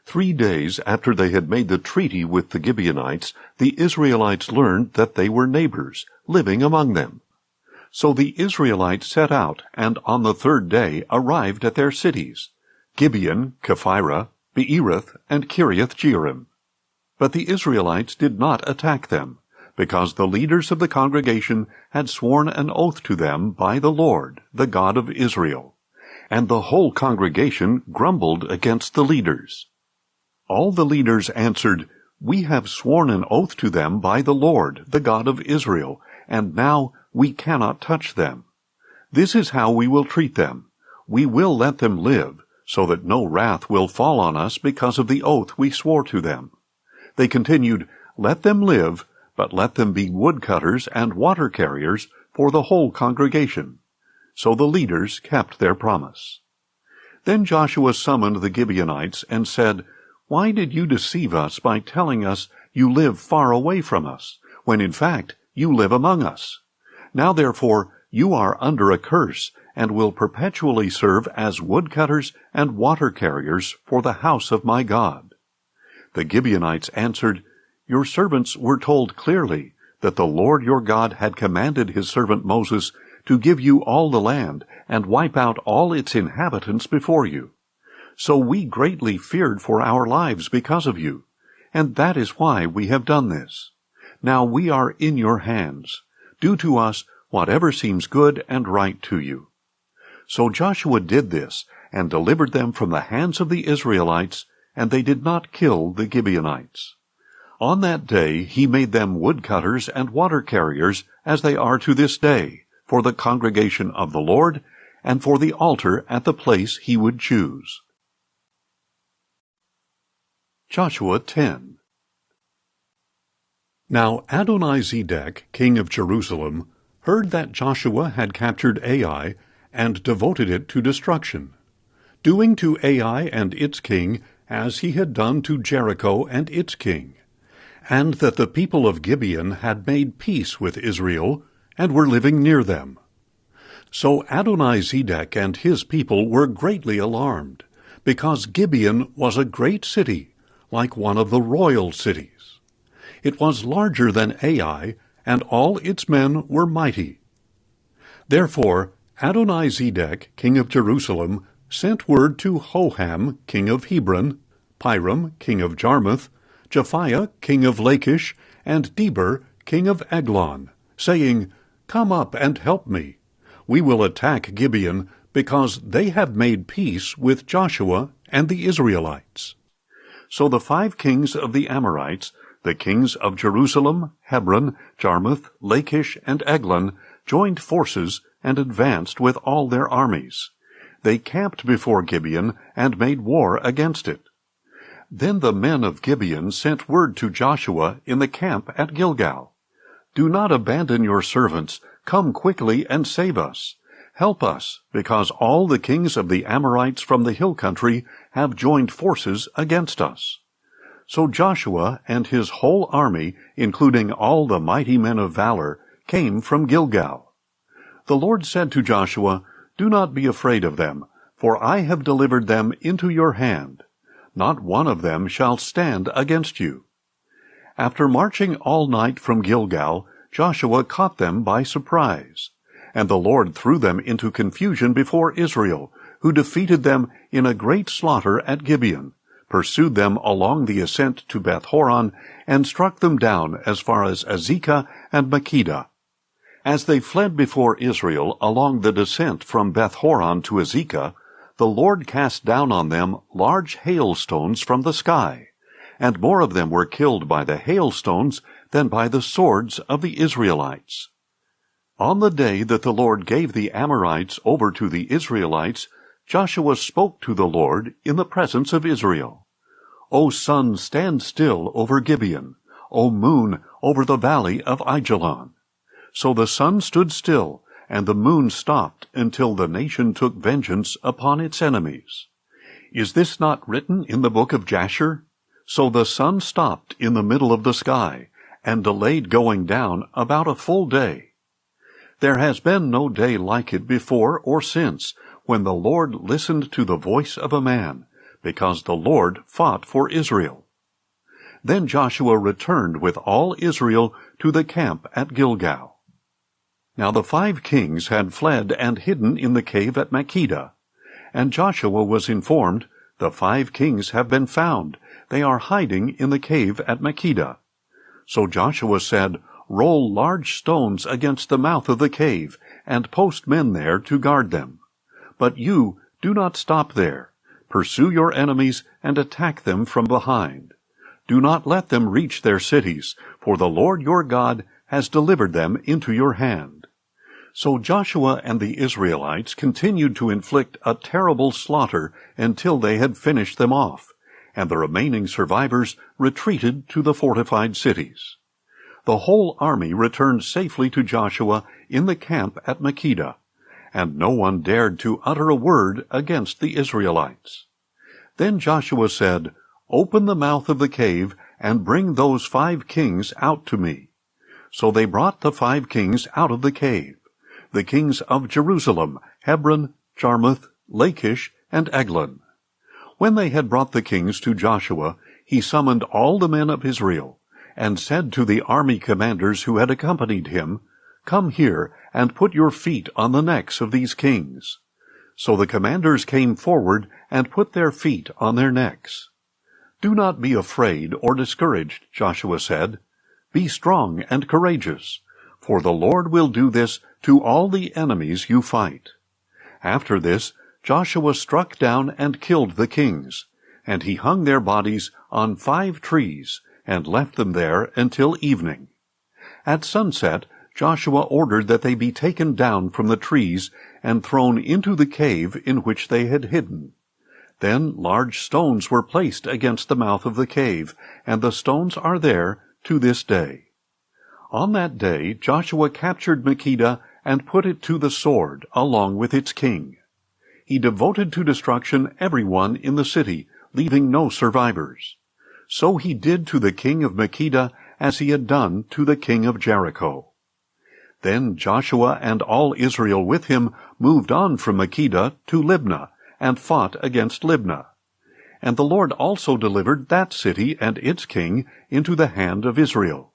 3 days after they had made the treaty with the Gibeonites, the Israelites learned that they were neighbors, living among them. So the Israelites set out, and on the 3rd day arrived at their cities, Gibeon, Kephirah, Beeroth, and Kiriath-Jearim. But the Israelites did not attack them, because the leaders of the congregation had sworn an oath to them by the Lord, the God of Israel. And the whole congregation grumbled against the leaders. All the leaders answered, "We have sworn an oath to them by the Lord, the God of Israel, and now we cannot touch them. This is how we will treat them. We will let them live, so that no wrath will fall on us because of the oath we swore to them." They continued, "Let them live, but let them be woodcutters and water carriers for the whole congregation." So the leaders kept their promise. Then Joshua summoned the Gibeonites and said, "Why did you deceive us by telling us you live far away from us, when in fact you live among us? Now therefore you are under a curse, and will perpetually serve as woodcutters and water carriers for the house of my God." The Gibeonites answered, "Your servants were told clearly that the Lord your God had commanded his servant Moses to give you all the land and wipe out all its inhabitants before you. So we greatly feared for our lives because of you, and that is why we have done this. Now we are in your hands. Do to us whatever seems good and right to you." So Joshua did this, and delivered them from the hands of the Israelites, and they did not kill the Gibeonites. On that day he made them woodcutters and water carriers, as they are to this day, for the congregation of the Lord, and for the altar at the place he would choose. Joshua 10. Now Adonizedek, king of Jerusalem, heard that Joshua had captured Ai, and devoted it to destruction, doing to Ai and its king as he had done to Jericho and its king, and that the people of Gibeon had made peace with Israel, and were living near them. So Adonizedek and his people were greatly alarmed, because Gibeon was a great city, like one of the royal cities. It was larger than Ai, and all its men were mighty. Therefore Adonizedek, king of Jerusalem, sent word to Hoham, king of Hebron, Piram, king of Jarmuth, Japhiah, king of Lachish, and Deber, king of Eglon, saying, Come up and help me. We will attack Gibeon, because they have made peace with Joshua and the Israelites. So the 5 kings of the Amorites, the kings of Jerusalem, Hebron, Jarmuth, Lachish, and Eglon, joined forces and advanced with all their armies. They camped before Gibeon and made war against it. Then the men of Gibeon sent word to Joshua in the camp at Gilgal, Do not abandon your servants. Come quickly and save us. Help us, because all the kings of the Amorites from the hill country have joined forces against us. So Joshua and his whole army, including all the mighty men of valor, came from Gilgal. The Lord said to Joshua, Do not be afraid of them, for I have delivered them into your hand. Not one of them shall stand against you. After marching all night from Gilgal, Joshua caught them by surprise. And the Lord threw them into confusion before Israel, who defeated them in a great slaughter at Gibeon, pursued them along the ascent to Beth-horon, and struck them down as far as Azekah and Makkedah. As they fled before Israel along the descent from Beth-horon to Azekah, the Lord cast down on them large hailstones from the sky, and more of them were killed by the hailstones than by the swords of the Israelites. On the day that the Lord gave the Amorites over to the Israelites, Joshua spoke to the Lord in the presence of Israel. O sun, stand still over Gibeon. O moon, over the valley of Aijalon. So the sun stood still, and the moon stopped until the nation took vengeance upon its enemies. Is this not written in the book of Jasher? So the sun stopped in the middle of the sky, and delayed going down about a full day. There has been no day like it before or since, when the Lord listened to the voice of a man, because the Lord fought for Israel. Then Joshua returned with all Israel to the camp at Gilgal. Now the 5 kings had fled and hidden in the cave at Makkedah. And Joshua was informed, The 5 kings have been found. They are hiding in the cave at Makkedah. So Joshua said, Roll large stones against the mouth of the cave, and post men there to guard them. But you do not stop there. Pursue your enemies and attack them from behind. Do not let them reach their cities, for the Lord your God has delivered them into your hand. So Joshua and the Israelites continued to inflict a terrible slaughter until they had finished them off, and the remaining survivors retreated to the fortified cities. The whole army returned safely to Joshua in the camp at Makkedah, and no one dared to utter a word against the Israelites. Then Joshua said, Open the mouth of the cave, and bring those 5 kings out to me. So they brought the 5 kings out of the cave, the kings of Jerusalem, Hebron, Jarmuth, Lachish, and Eglon. When they had brought the kings to Joshua, he summoned all the men of Israel, and said to the army commanders who had accompanied him, Come here, and put your feet on the necks of these kings. So the commanders came forward and put their feet on their necks. Do not be afraid or discouraged, Joshua said. Be strong and courageous, for the Lord will do this to all the enemies you fight. After this, Joshua struck down and killed the kings, and he hung their bodies on 5 trees, and left them there until evening. At sunset, Joshua ordered that they be taken down from the trees and thrown into the cave in which they had hidden. Then large stones were placed against the mouth of the cave, and the stones are there to this day. On that day Joshua captured Makkedah and put it to the sword, along with its king. He devoted to destruction everyone in the city, leaving no survivors. So he did to the king of Makkedah as he had done to the king of Jericho. Then Joshua and all Israel with him moved on from Makkedah to Libnah, and fought against Libnah. And the Lord also delivered that city and its king into the hand of Israel.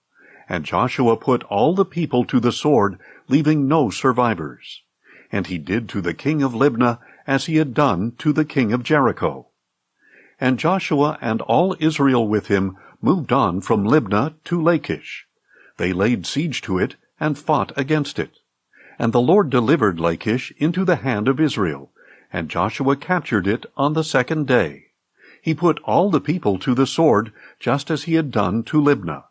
And Joshua put all the people to the sword, leaving no survivors. And he did to the king of Libnah as he had done to the king of Jericho. And Joshua and all Israel with him moved on from Libnah to Lachish. They laid siege to it and fought against it. And the Lord delivered Lachish into the hand of Israel, and Joshua captured it on the 2nd day. He put all the people to the sword, just as he had done to Libnah.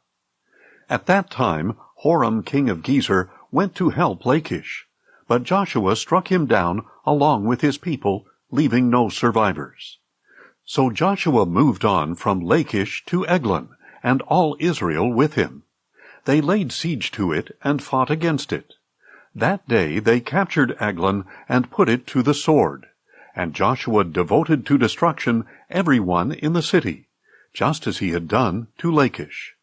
At that time Horam king of Gezer went to help Lachish, but Joshua struck him down along with his people, leaving no survivors. So Joshua moved on from Lachish to Eglon, and all Israel with him. They laid siege to it and fought against it. That day they captured Eglon and put it to the sword. And Joshua devoted to destruction everyone in the city, just as he had done to Lachish.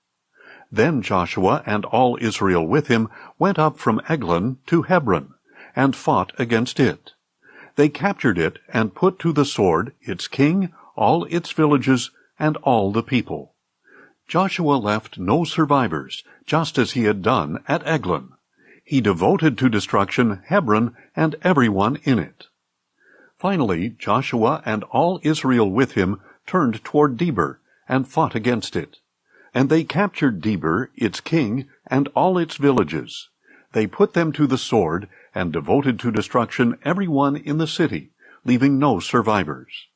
Then Joshua and all Israel with him went up from Eglon to Hebron, and fought against it. They captured it and put to the sword its king, all its villages, and all the people. Joshua left no survivors, just as he had done at Eglon. He devoted to destruction Hebron and everyone in it. Finally, Joshua and all Israel with him turned toward Debir, and fought against it. And they captured Debir, its king, and all its villages. They put them to the sword, and devoted to destruction everyone in the city, leaving no survivors.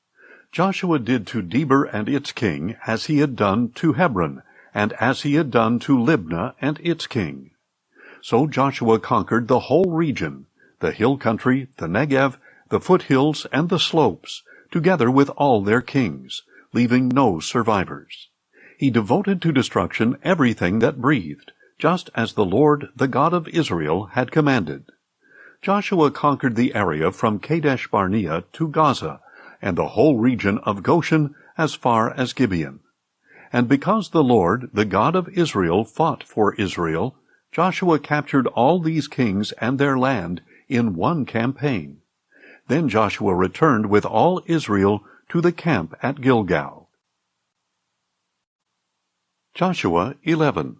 Joshua did to Debir and its king as he had done to Hebron, and as he had done to Libnah and its king. So Joshua conquered the whole region, the hill country, the Negev, the foothills, and the slopes, together with all their kings, leaving no survivors. He devoted to destruction everything that breathed, just as the Lord, the God of Israel, had commanded. Joshua conquered the area from Kadesh Barnea to Gaza, and the whole region of Goshen as far as Gibeon. And because the Lord, the God of Israel, fought for Israel, Joshua captured all these kings and their land in one campaign. Then Joshua returned with all Israel to the camp at Gilgal. Joshua 11.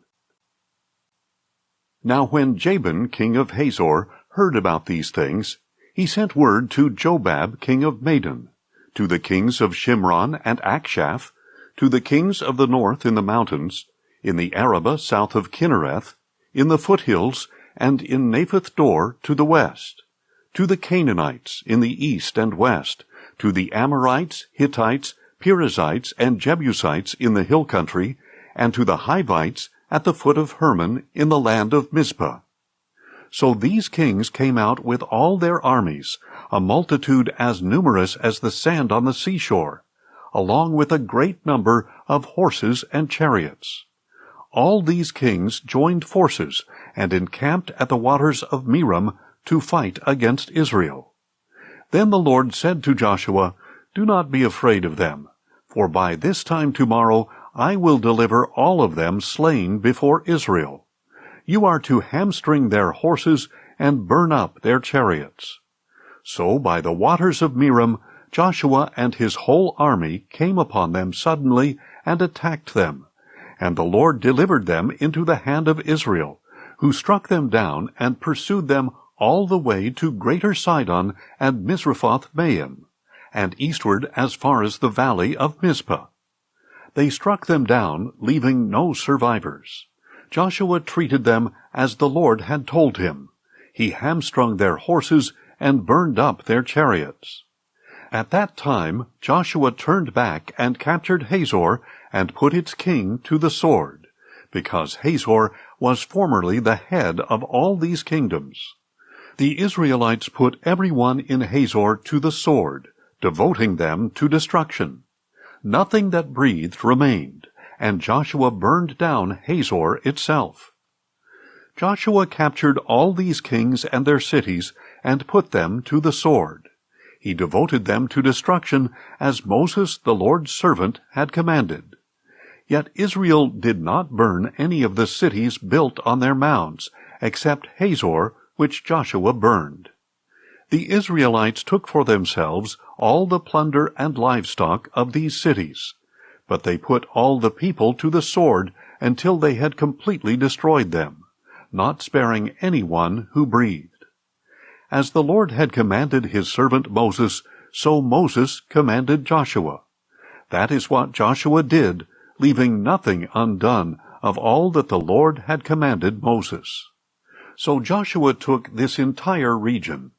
Now when Jabin king of Hazor heard about these things, he sent word to Jobab king of Madon, to the kings of Shimron and Akshaph, to the kings of the north in the mountains, in the Arabah south of Kinnereth, in the foothills, and in Naphoth Dor to the west, to the Canaanites in the east and west, to the Amorites, Hittites, Perizzites, and Jebusites in the hill country, and to the Hivites at the foot of Hermon in the land of Mizpah. So these kings came out with all their armies, a multitude as numerous as the sand on the seashore, along with a great number of horses and chariots. All these kings joined forces and encamped at the waters of Merom to fight against Israel. Then the Lord said to Joshua, "Do not be afraid of them, for by this time tomorrow I will deliver all of them slain before Israel. You are to hamstring their horses and burn up their chariots." So by the waters of Merom, Joshua and his whole army came upon them suddenly and attacked them. And the Lord delivered them into the hand of Israel, who struck them down and pursued them all the way to Greater Sidon and Misrephoth-Maim, and eastward as far as the valley of Mizpah. They struck them down, leaving no survivors. Joshua treated them as the Lord had told him. He hamstrung their horses and burned up their chariots. At that time Joshua turned back and captured Hazor and put its king to the sword, because Hazor was formerly the head of all these kingdoms. The Israelites put everyone in Hazor to the sword, devoting them to destruction. Nothing that breathed remained, and Joshua burned down Hazor itself. Joshua captured all these kings and their cities and put them to the sword. He devoted them to destruction as Moses the Lord's servant had commanded. Yet Israel did not burn any of the cities built on their mounds, except Hazor, which Joshua burned. The Israelites took for themselves all the plunder and livestock of these cities, but they put all the people to the sword until they had completely destroyed them, not sparing anyone who breathed. As the Lord had commanded his servant Moses, so Moses commanded Joshua. That is what Joshua did, leaving nothing undone of all that the Lord had commanded Moses. So Joshua took this entire region,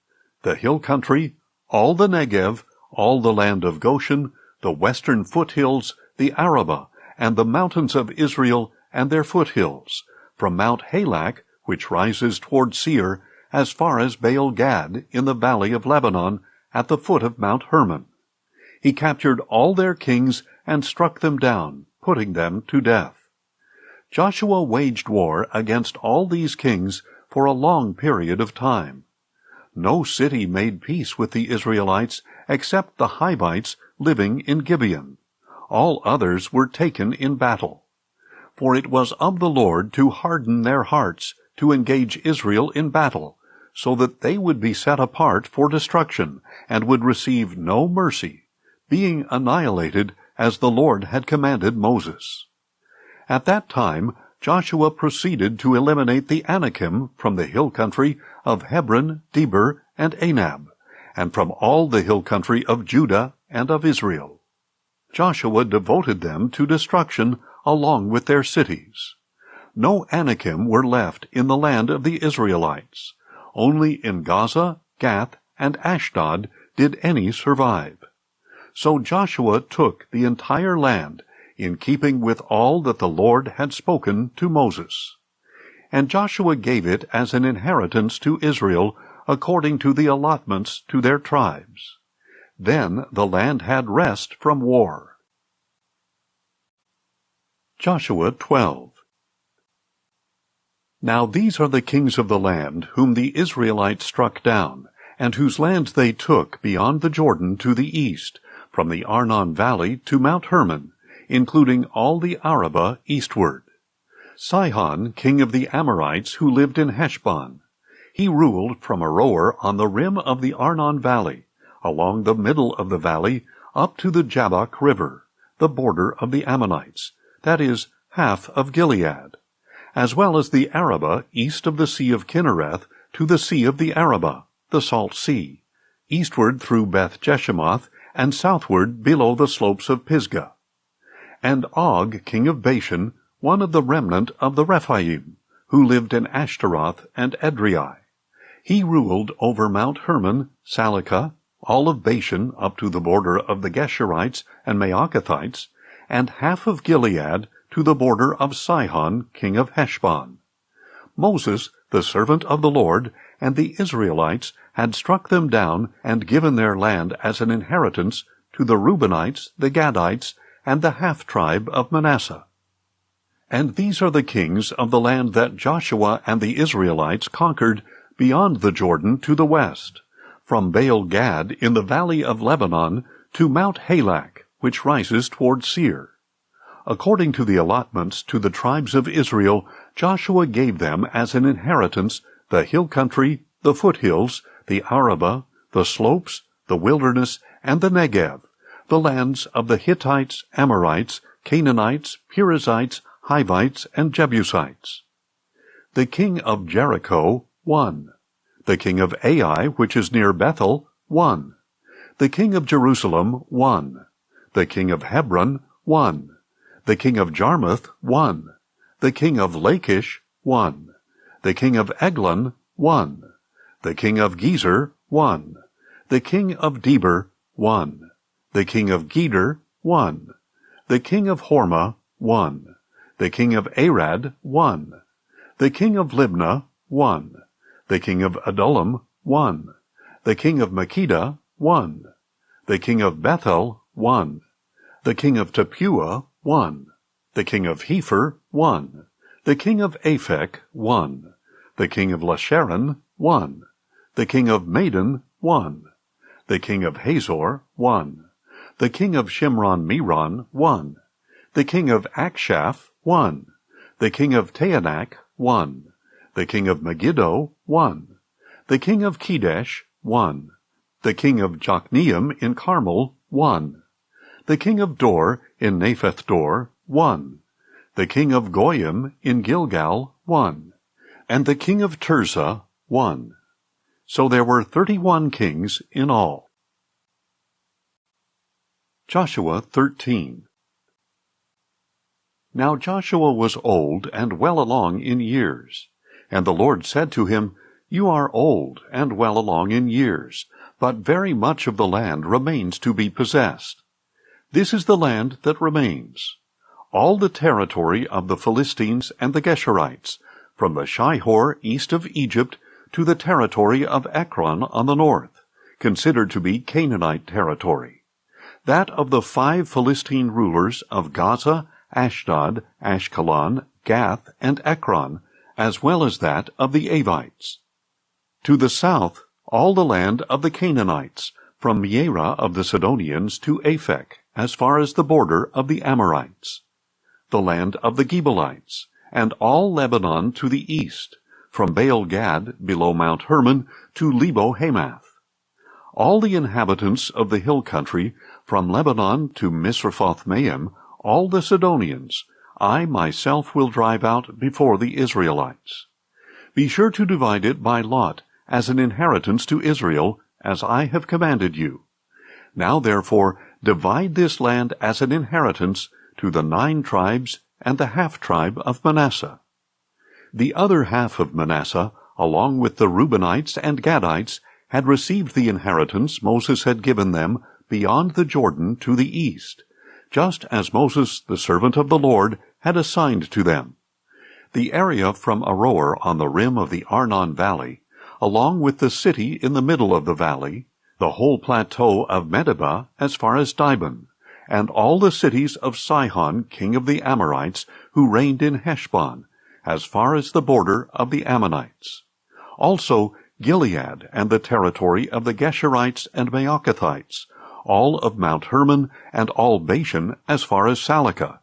the hill country, all the Negev, all the land of Goshen, the western foothills, the Arabah, and the mountains of Israel and their foothills, from Mount Halak, which rises toward Seir, as far as Baal Gad in the valley of Lebanon, at the foot of Mount Hermon. He captured all their kings and struck them down, putting them to death. Joshua waged war against all these kings for a long period of time. No city made peace with the Israelites except the Hivites living in Gibeon. All others were taken in battle. For it was of the Lord to harden their hearts to engage Israel in battle, so that they would be set apart for destruction and would receive no mercy, being annihilated as the Lord had commanded Moses. At that time Joshua proceeded to eliminate the Anakim from the hill country of Hebron, Debir, and Anab, and from all the hill country of Judah and of Israel. Joshua devoted them to destruction along with their cities. No Anakim were left in the land of the Israelites. Only in Gaza, Gath, and Ashdod did any survive. So Joshua took the entire land, in keeping with all that the Lord had spoken to Moses. And Joshua gave it as an inheritance to Israel, according to the allotments to their tribes. Then the land had rest from war. Joshua 12. Now these are the kings of the land whom the Israelites struck down, and whose lands they took beyond the Jordan to the east, from the Arnon valley to Mount Hermon, including all the Arabah eastward. Sihon, king of the Amorites, who lived in Heshbon. He ruled from Aroer on the rim of the Arnon valley, along the middle of the valley, up to the Jabbok river, the border of the Ammonites, that is, half of Gilead, as well as the Arabah east of the Sea of Kinnereth to the Sea of the Arabah, the Salt Sea, eastward through Beth Jeshimoth, and southward below the slopes of Pisgah. And Og, king of Bashan, one of the remnant of the Rephaim, who lived in Ashtaroth and Edrei. He ruled over Mount Hermon, Salekah, all of Bashan up to the border of the Geshurites and Maacathites, and half of Gilead to the border of Sihon, king of Heshbon. Moses, the servant of the Lord, and the Israelites had struck them down and given their land as an inheritance to the Reubenites, the Gadites, and the half-tribe of Manasseh. And these are the kings of the land that Joshua and the Israelites conquered beyond the Jordan to the west, from Baal Gad in the valley of Lebanon to Mount Halak, which rises toward Seir. According to the allotments to the tribes of Israel, Joshua gave them as an inheritance the hill country, the foothills, the Arabah, the slopes, the wilderness, and the Negev, the lands of the Hittites, Amorites, Canaanites, Perizzites, Hivites, and Jebusites. The king of Jericho, 1. The king of Ai, which is near Bethel, 1. The king of Jerusalem, 1. The king of Hebron, 1. The king of Jarmuth, 1. The king of Lachish, 1. The king of Eglon, 1. The king of Gezer, 1. The king of Debir, 1. The king of Geder, 1. The king of Hormah, 1. The king of Arad, 1. The king of Libnah, 1. The king of Adullam, 1. The king of Makkedah, 1. The king of Bethel, 1. The king of Tappuah, 1. The king of Hepher, 1. The king of Aphek, 1. The king of Lasharon, 1. The king of Madon, 1. The king of Hazor, 1. The king of Shimron-Meron, 1. The king of Akshaph, 1. The king of Taanach, 1. The king of Megiddo, 1. The king of Kedesh, 1. The king of Jokneam in Carmel, 1. The king of Dor in Naphath-dor, 1. The king of Goyim in Gilgal, 1. And the king of Tirzah, 1. So there were 31 kings in all. Joshua 13. Now Joshua was old and well along in years. And the Lord said to him, You are old and well along in years, but very much of the land remains to be possessed. This is the land that remains: all the territory of the Philistines and the Geshurites, from the Shihor east of Egypt to the territory of Ekron on the north, considered to be Canaanite territory; that of the 5 Philistine rulers of Gaza, Ashdod, Ashkelon, Gath, and Ekron, as well as that of the Avites. To the south, all the land of the Canaanites, from Mearah of the Sidonians to Aphek, as far as the border of the Amorites. The land of the Gebalites, and all Lebanon to the east, from Baal-Gad below Mount Hermon to Lebo-Hamath. All the inhabitants of the hill country, from Lebanon to Misrephoth-Maim, all the Sidonians, I myself will drive out before the Israelites. Be sure to divide it by lot, as an inheritance to Israel, as I have commanded you. Now therefore divide this land as an inheritance to the 9 tribes and the half-tribe of Manasseh. The other half of Manasseh, along with the Reubenites and Gadites, had received the inheritance Moses had given them beyond the Jordan to the east, just as Moses, the servant of the Lord, had assigned to them. The area from Aroer on the rim of the Arnon Valley, along with the city in the middle of the valley, the whole plateau of Medeba as far as Dibon, and all the cities of Sihon, king of the Amorites, who reigned in Heshbon, as far as the border of the Ammonites. Also Gilead and the territory of the Geshurites and Maacathites, all of Mount Hermon, and all Bashan as far as Salekah,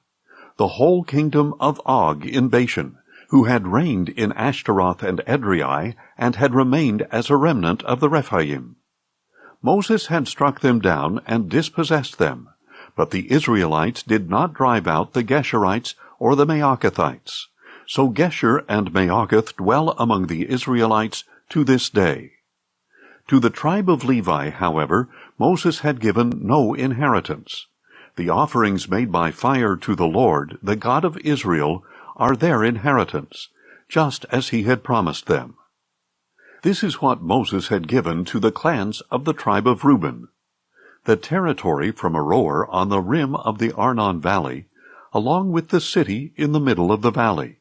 the whole kingdom of Og in Bashan, who had reigned in Ashtaroth and Edrei, and had remained as a remnant of the Rephaim. Moses had struck them down and dispossessed them, but the Israelites did not drive out the Geshurites or the Maacathites. So Gesher and Maacath dwell among the Israelites to this day. To the tribe of Levi, however, Moses had given no inheritance. The offerings made by fire to the Lord, the God of Israel, are their inheritance, just as he had promised them. This is what Moses had given to the clans of the tribe of Reuben: the territory from Aroer on the rim of the Arnon Valley, along with the city in the middle of the valley,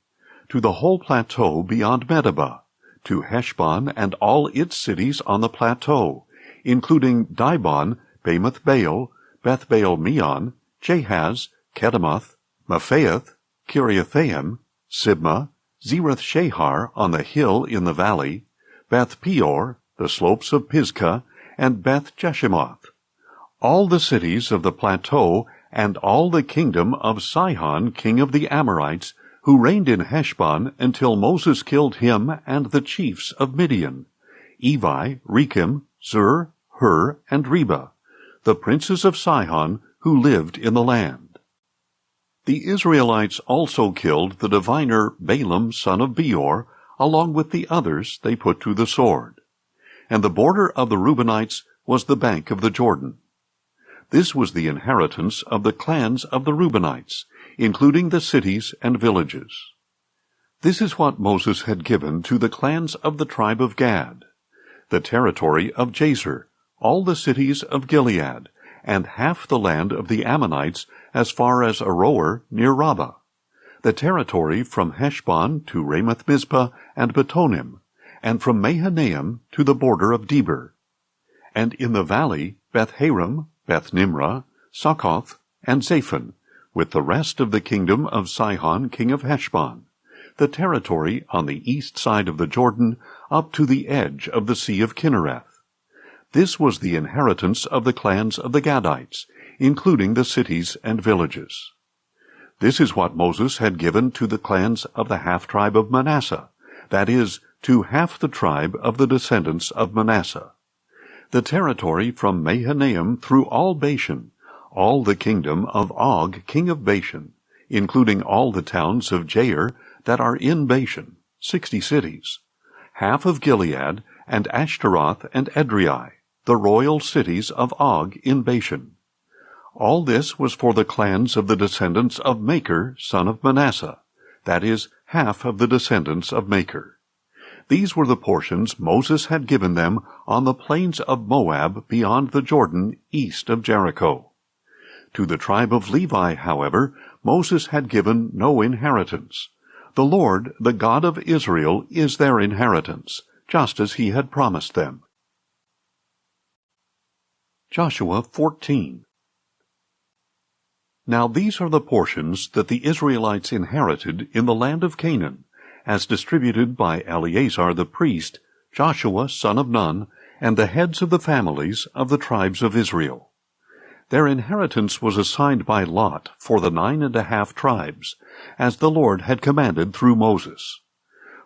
to the whole plateau beyond Medeba, to Heshbon and all its cities on the plateau, including Dibon, Bamoth Baal, Beth Baal Meon, Jahaz, Kedemoth, Mephaath, Kiriathaim, Sibmah, Zereth Shahar on the hill in the valley, Beth Peor, the slopes of Pisgah, and Beth Jeshimoth, all the cities of the plateau, and all the kingdom of Sihon, king of the Amorites, who reigned in Heshbon until Moses killed him and the chiefs of Midian, Evi, Rekem, Zur, Hur, and Reba, the princes of Sihon who lived in the land. The Israelites also killed the diviner Balaam son of Beor, along with the others they put to the sword. And the border of the Reubenites was the bank of the Jordan. This was the inheritance of the clans of the Reubenites, including the cities and villages. This is what Moses had given to the clans of the tribe of Gad: the territory of Jazer, all the cities of Gilead, and half the land of the Ammonites as far as Aroer near Rabbah, the territory from Heshbon to Ramoth-Mizpah and Betonim, and from Mahanaim to the border of Debir, and in the valley Beth-haram, Beth-nimrah, Succoth, and Zaphon, with the rest of the kingdom of Sihon king of Heshbon, the territory on the east side of the Jordan up to the edge of the Sea of Kinnereth. This was the inheritance of the clans of the Gadites, including the cities and villages. This is what Moses had given to the clans of the half-tribe of Manasseh, that is, to half the tribe of the descendants of Manasseh. The territory from Mahanaim through all Bashan, all the kingdom of Og king of Bashan, including all the towns of Jair that are in Bashan, 60 cities, half of Gilead, and Ashtaroth and Edrei, the royal cities of Og in Bashan. All this was for the clans of the descendants of Machir, son of Manasseh, that is, half of the descendants of Machir. These were the portions Moses had given them on the plains of Moab beyond the Jordan, east of Jericho. To the tribe of Levi, however, Moses had given no inheritance. The Lord, the God of Israel, is their inheritance, just as he had promised them. Joshua 14. Now these are the portions that the Israelites inherited in the land of Canaan, as distributed by Eleazar the priest, Joshua son of Nun, and the heads of the families of the tribes of Israel. Their inheritance was assigned by lot for the 9½ tribes, as the Lord had commanded through Moses.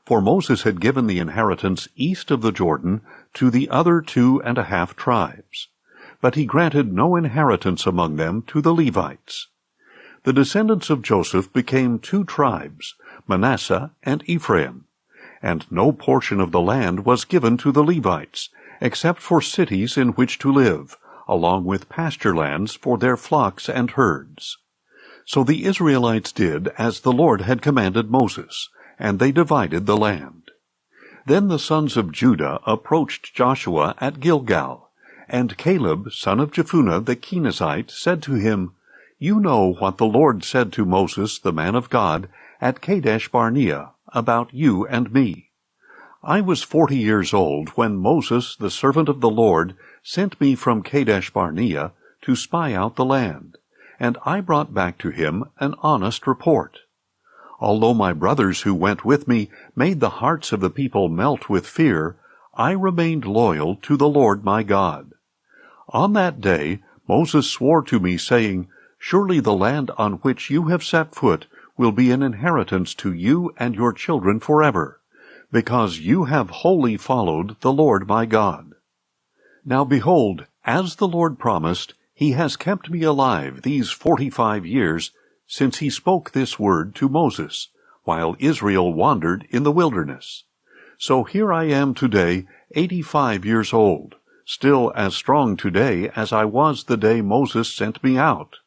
For Moses had given the inheritance east of the Jordan to the other 2½ tribes, but he granted no inheritance among them to the Levites. The descendants of Joseph became 2 tribes, Manasseh and Ephraim, and no portion of the land was given to the Levites, except for cities in which to live, along with pasture lands for their flocks and herds. So the Israelites did as the Lord had commanded Moses, and they divided the land. Then the sons of Judah approached Joshua at Gilgal, and Caleb, son of Jephunneh the Kenizzite, said to him, "You know what the Lord said to Moses, the man of God, at Kadesh Barnea, about you and me. I was 40 years old when Moses, the servant of the Lord, sent me from Kadesh Barnea to spy out the land, and I brought back to him an honest report. Although my brothers who went with me made the hearts of the people melt with fear, I remained loyal to the Lord my God. On that day Moses swore to me, saying, 'Surely the land on which you have set foot will be an inheritance to you and your children forever, because you have wholly followed the Lord my God.' Now behold, as the Lord promised, he has kept me alive these 45 years since he spoke this word to Moses, while Israel wandered in the wilderness. So here I am today, 85 years old, still as strong today as I was the day Moses sent me out.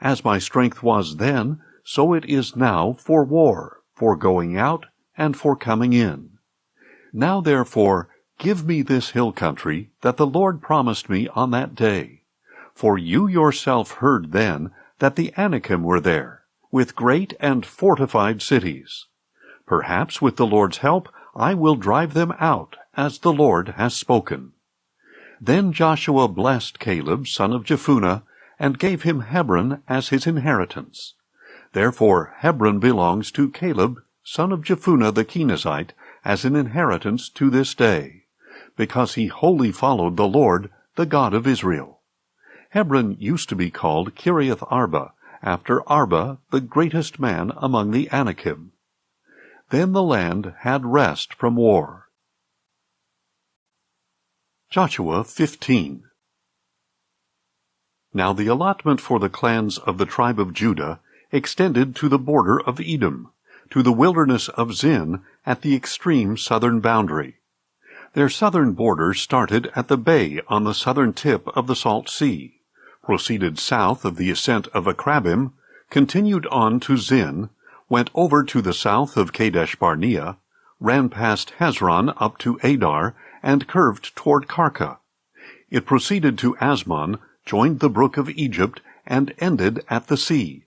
As my strength was then, so it is now for war, for going out, and for coming in. Now therefore, give me this hill country that the Lord promised me on that day. For you yourself heard then that the Anakim were there, with great and fortified cities. Perhaps with the Lord's help I will drive them out, as the Lord has spoken." Then Joshua blessed Caleb, son of Jephunneh, and gave him Hebron as his inheritance. Therefore Hebron belongs to Caleb, son of Jephunneh the Kenizzite, as an inheritance to this day, because he wholly followed the Lord, the God of Israel. Hebron used to be called Kiriath Arba, after Arba, the greatest man among the Anakim. Then the land had rest from war. Joshua 15. Now the allotment for the clans of the tribe of Judah extended to the border of Edom, to the wilderness of Zin at the extreme southern boundary. Their southern border started at the bay on the southern tip of the Salt Sea, proceeded south of the ascent of Akrabim, continued on to Zin, went over to the south of Kadesh Barnea, ran past Hezron up to Adar, and curved toward Karka. It proceeded to Asmon, joined the brook of Egypt, and ended at the sea.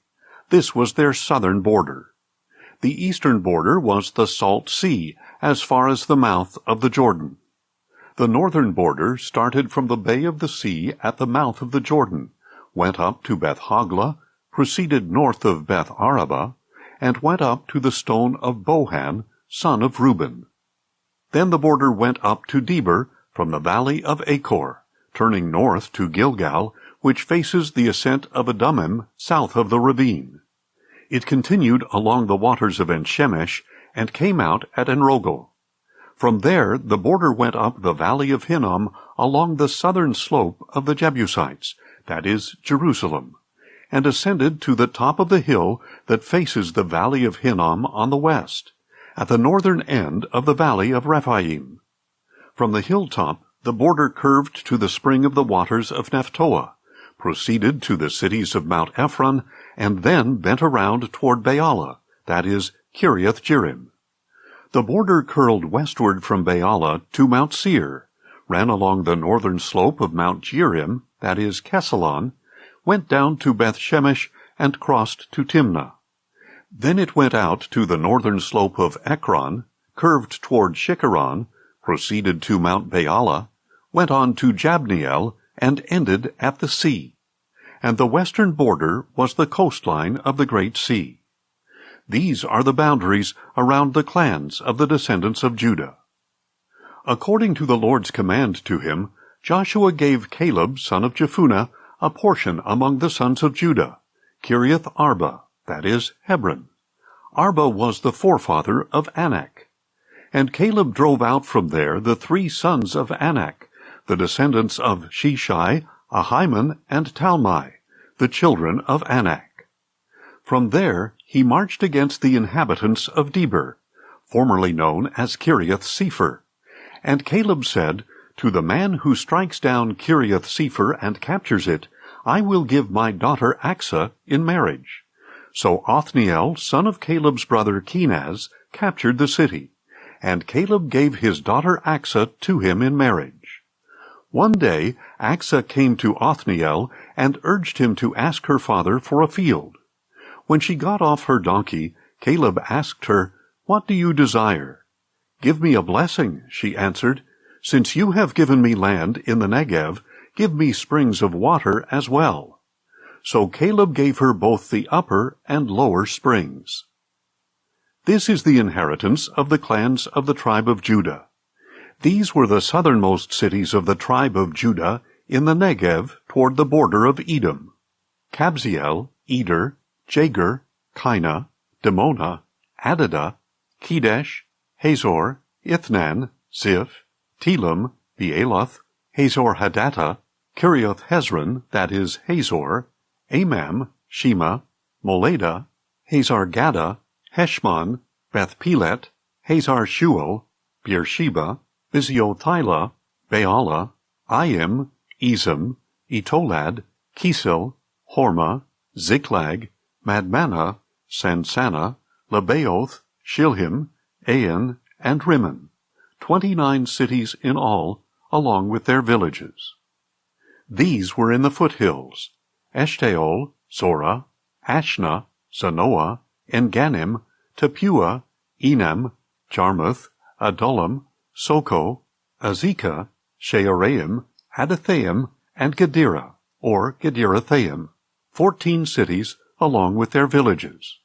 This was their southern border. The eastern border was the Salt Sea, as far as the mouth of the Jordan. The northern border started from the bay of the sea at the mouth of the Jordan, went up to Beth Hogla, proceeded north of Beth Araba, and went up to the stone of Bohan, son of Reuben. Then the border went up to Debir from the valley of Achor, turning north to Gilgal, which faces the ascent of Adummim south of the ravine. It continued along the waters of En-Shemesh and came out at Enrogel. From there the border went up the valley of Hinnom along the southern slope of the Jebusites, that is, Jerusalem, and ascended to the top of the hill that faces the valley of Hinnom on the west, at the northern end of the valley of Rephaim. From the hilltop the border curved to the spring of the waters of Nephtoah, proceeded to the cities of Mount Ephron, and then bent around toward Baalah, that is, Kiriath-Jearim. The border curled westward from Baalah to Mount Seir, ran along the northern slope of Mount Jearim, that is, Kesalon, went down to Beth-Shemesh, and crossed to Timnah. Then it went out to the northern slope of Ekron, curved toward Shikkeron, proceeded to Mount Baalah, went on to Jabneel, and ended at the sea. And the western border was the coastline of the great sea. These are the boundaries around the clans of the descendants of Judah. According to the Lord's command to him, Joshua gave Caleb, son of Jephunneh, a portion among the sons of Judah, Kiriath Arba, that is, Hebron. Arba was the forefather of Anak. And Caleb drove out from there the 3 sons of Anak, the descendants of Sheshai, Ahiman, and Talmai, the children of Anak. From there he marched against the inhabitants of Debir, formerly known as Kiriath-Sepher. And Caleb said, "To the man who strikes down Kiriath-Sepher and captures it, I will give my daughter Achsah in marriage." So Othniel, son of Caleb's brother Kenaz, captured the city, and Caleb gave his daughter Achsah to him in marriage. One day Achsah came to Othniel and urged him to ask her father for a field. When she got off her donkey, Caleb asked her, "What do you desire?" "Give me a blessing," she answered. "Since you have given me land in the Negev, give me springs of water as well." So Caleb gave her both the upper and lower springs. This is the inheritance of the clans of the tribe of Judah. These were the southernmost cities of the tribe of Judah in the Negev toward the border of Edom: Kabzeel, Eder, Jagur, Kinah, Dimonah, Adadah, Kedesh, Hazor, Ithnan, Ziph, Telem, Bealoth, Hazor Hadattah, Kiriath Hezron, that is, Hazor, Amam, Shema, Moladah, Hazar Gaddah, Heshmon, Beth Pelet, Hazar Shual, Beersheba, Biziothila, Baalah, Ayim, Ezem, Etolad, Kisil, Hormah, Ziklag, Madmanah, Sansannah, Lebaoth, Shilhim, Ain, and Rimmon, 29 cities in all, along with their villages. These were in the foothills: Eshtaol, Zorah, Ashna, Zanoah, En-Ganim, Tepuah, Enam, Jarmuth, Adullam, Soko, Azekah, Shearaim, Adathaim, and Gederah, or Gederathaim, 14 cities along with their villages.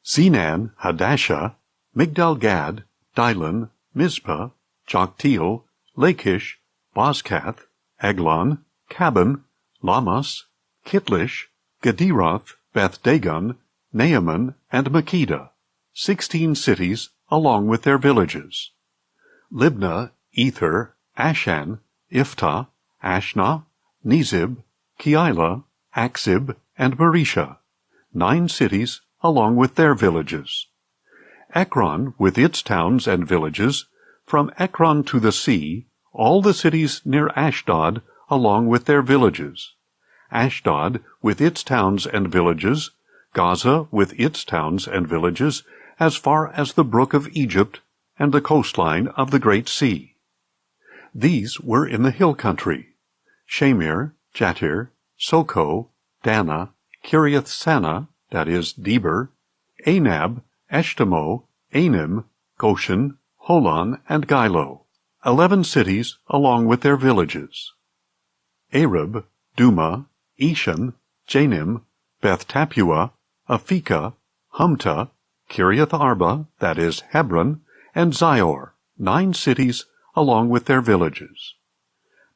Zenan, Hadashah, Migdal-Gad, Dibon, Mizpah, Joktheel, Lachish, Bozkath, Eglon, Cabon, Lamas, Kitlish, Gederoth, Beth-Dagon, Naaman, and Makkedah, 16 cities along with their villages. Libnah, Ether, Ashan, Iftah, Ashna, Nezib, Keilah, Achzib, and Mareshah, 9 cities along with their villages. Ekron, with its towns and villages, from Ekron to the sea, all the cities near Ashdod along with their villages. Ashdod, with its towns and villages, Gaza, with its towns and villages, as far as the brook of Egypt and the coastline of the Great Sea. These were in the hill country. Shamir, Jatir, Soko, Dana, Kiriath-Sana, that is, Deber, Anab, Eshtemoh, Anim, Goshen, Holon, and Gilo, 11 cities along with their villages. Arab, Duma, Eshan, Janim, Beth-Tappuah, Aphekah, Humta, Kiriath-Arba, that is, Hebron, and Zior, 9 cities along with their villages.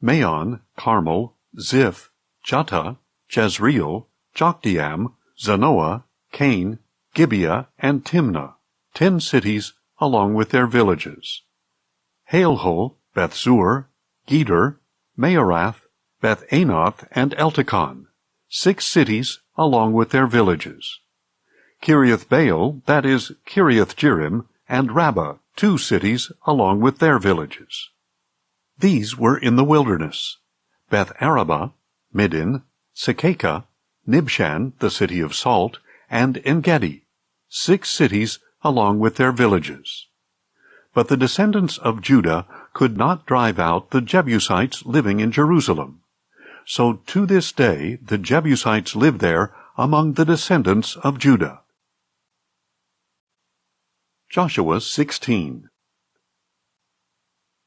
Maon, Carmel, Ziph, Juttah, Jezreel, Jokdeam, Zanoah, Cain, Gibeah, and Timnah, 10 cities along with their villages. Halehol, Bethzur, Geder, Maarath, Beth-Anoth, and Eltekon, 6 cities along with their villages. Kiriath-Baal, that is, Kiriath-Jearim, and Rabbah, 2 cities along with their villages. These were in the wilderness: Beth-Arabah, Middin, Sekekah, Nibshan, the city of salt, and En-Gedi, 6 cities along with their villages. But the descendants of Judah could not drive out the Jebusites living in Jerusalem. So to this day the Jebusites live there among the descendants of Judah. Joshua 16.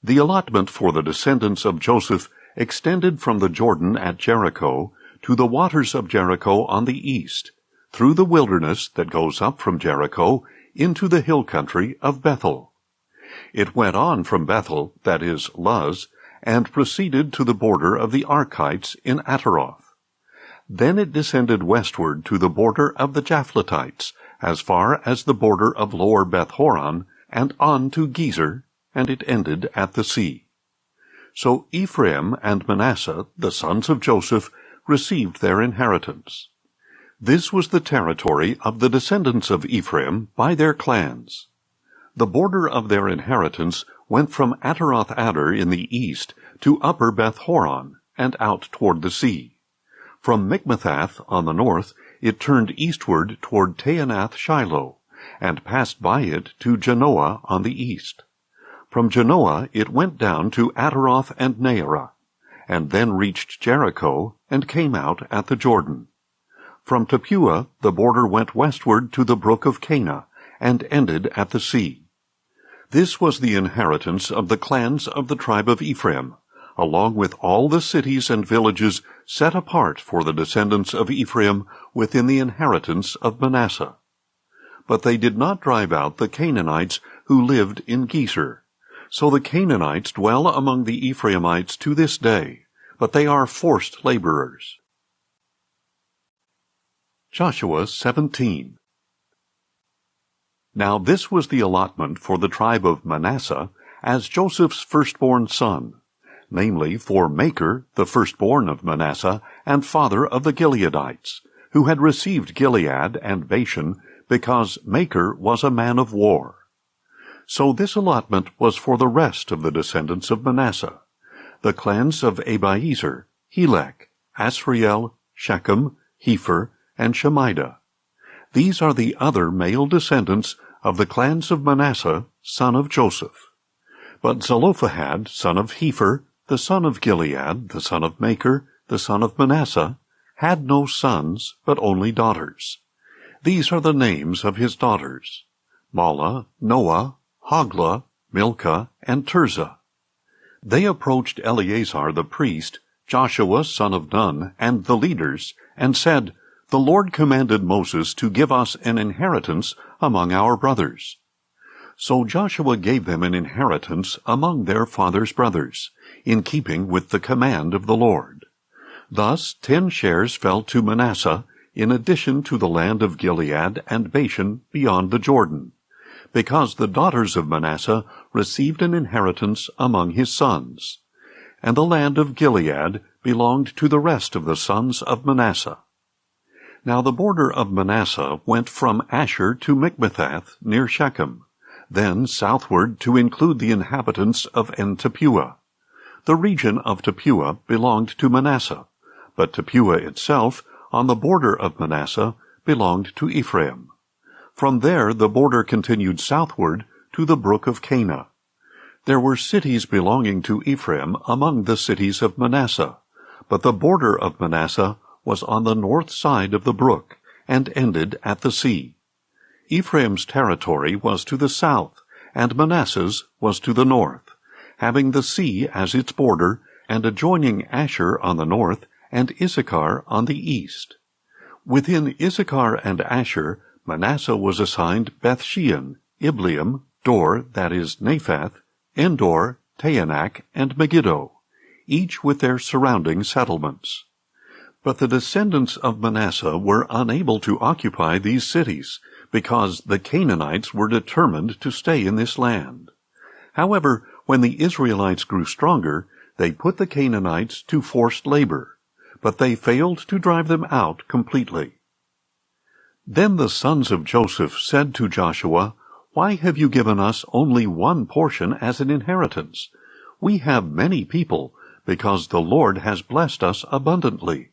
The allotment for the descendants of Joseph extended from the Jordan at Jericho to the waters of Jericho on the east, through the wilderness that goes up from Jericho into the hill country of Bethel. It went on from Bethel, that is, Luz, and proceeded to the border of the Archites in Ataroth. Then it descended westward to the border of the Japhletites, as far as the border of Lower Beth-Horon, and on to Gezer, and it ended at the sea. So Ephraim and Manasseh, the sons of Joseph, received their inheritance. This was the territory of the descendants of Ephraim by their clans. The border of their inheritance went from Ataroth-Adar in the east to Upper Beth-Horon, and out toward the sea. From Mikmethath on the north, it turned eastward toward Taanath-Shiloh, and passed by it to Janoah on the east. From Janoah it went down to Ataroth and Naarah, and then reached Jericho, and came out at the Jordan. From Tappuah the border went westward to the brook of Cana, and ended at the sea. This was the inheritance of the clans of the tribe of Ephraim, along with all the cities and villages set apart for the descendants of Ephraim within the inheritance of Manasseh. But they did not drive out the Canaanites who lived in Gezer. So the Canaanites dwell among the Ephraimites to this day, but they are forced laborers. Joshua 17. Now this was the allotment for the tribe of Manasseh as Joseph's firstborn son, namely for Machir, the firstborn of Manasseh, and father of the Gileadites, who had received Gilead and Bashan, because Machir was a man of war. So this allotment was for the rest of the descendants of Manasseh, the clans of Abiezer, Helek, Asriel, Shechem, Hepher, and Shemida. These are the other male descendants of the clans of Manasseh, son of Joseph. But Zelophehad, son of Hepher, the son of Gilead, the son of Machir, the son of Manasseh, had no sons, but only daughters. These are the names of his daughters: Mahlah, Noah, Hoglah, Milcah, and Tirzah. They approached Eleazar the priest, Joshua son of Nun, and the leaders, and said, "The Lord commanded Moses to give us an inheritance among our brothers." So Joshua gave them an inheritance among their father's brothers, in keeping with the command of the Lord. Thus 10 shares fell to Manasseh, in addition to the land of Gilead and Bashan beyond the Jordan, because the daughters of Manasseh received an inheritance among his sons. And the land of Gilead belonged to the rest of the sons of Manasseh. Now the border of Manasseh went from Asher to Mikmethath near Shechem, then southward to include the inhabitants of En-Tappuah. The region of Tappuah belonged to Manasseh, but Tappuah itself, on the border of Manasseh, belonged to Ephraim. From there the border continued southward to the brook of Cana. There were cities belonging to Ephraim among the cities of Manasseh, but the border of Manasseh was on the north side of the brook, and ended at the sea. Ephraim's territory was to the south, and Manasseh's was to the north, having the sea as its border, and adjoining Asher on the north, and Issachar on the east. Within Issachar and Asher, Manasseh was assigned Bethshean, Ibleam, Dor, that is Naphath, Endor, Taanach, and Megiddo, each with their surrounding settlements. But the descendants of Manasseh were unable to occupy these cities, because the Canaanites were determined to stay in this land. However, when the Israelites grew stronger, they put the Canaanites to forced labor, but they failed to drive them out completely. Then the sons of Joseph said to Joshua, "Why have you given us only one portion as an inheritance? We have many people, because the Lord has blessed us abundantly."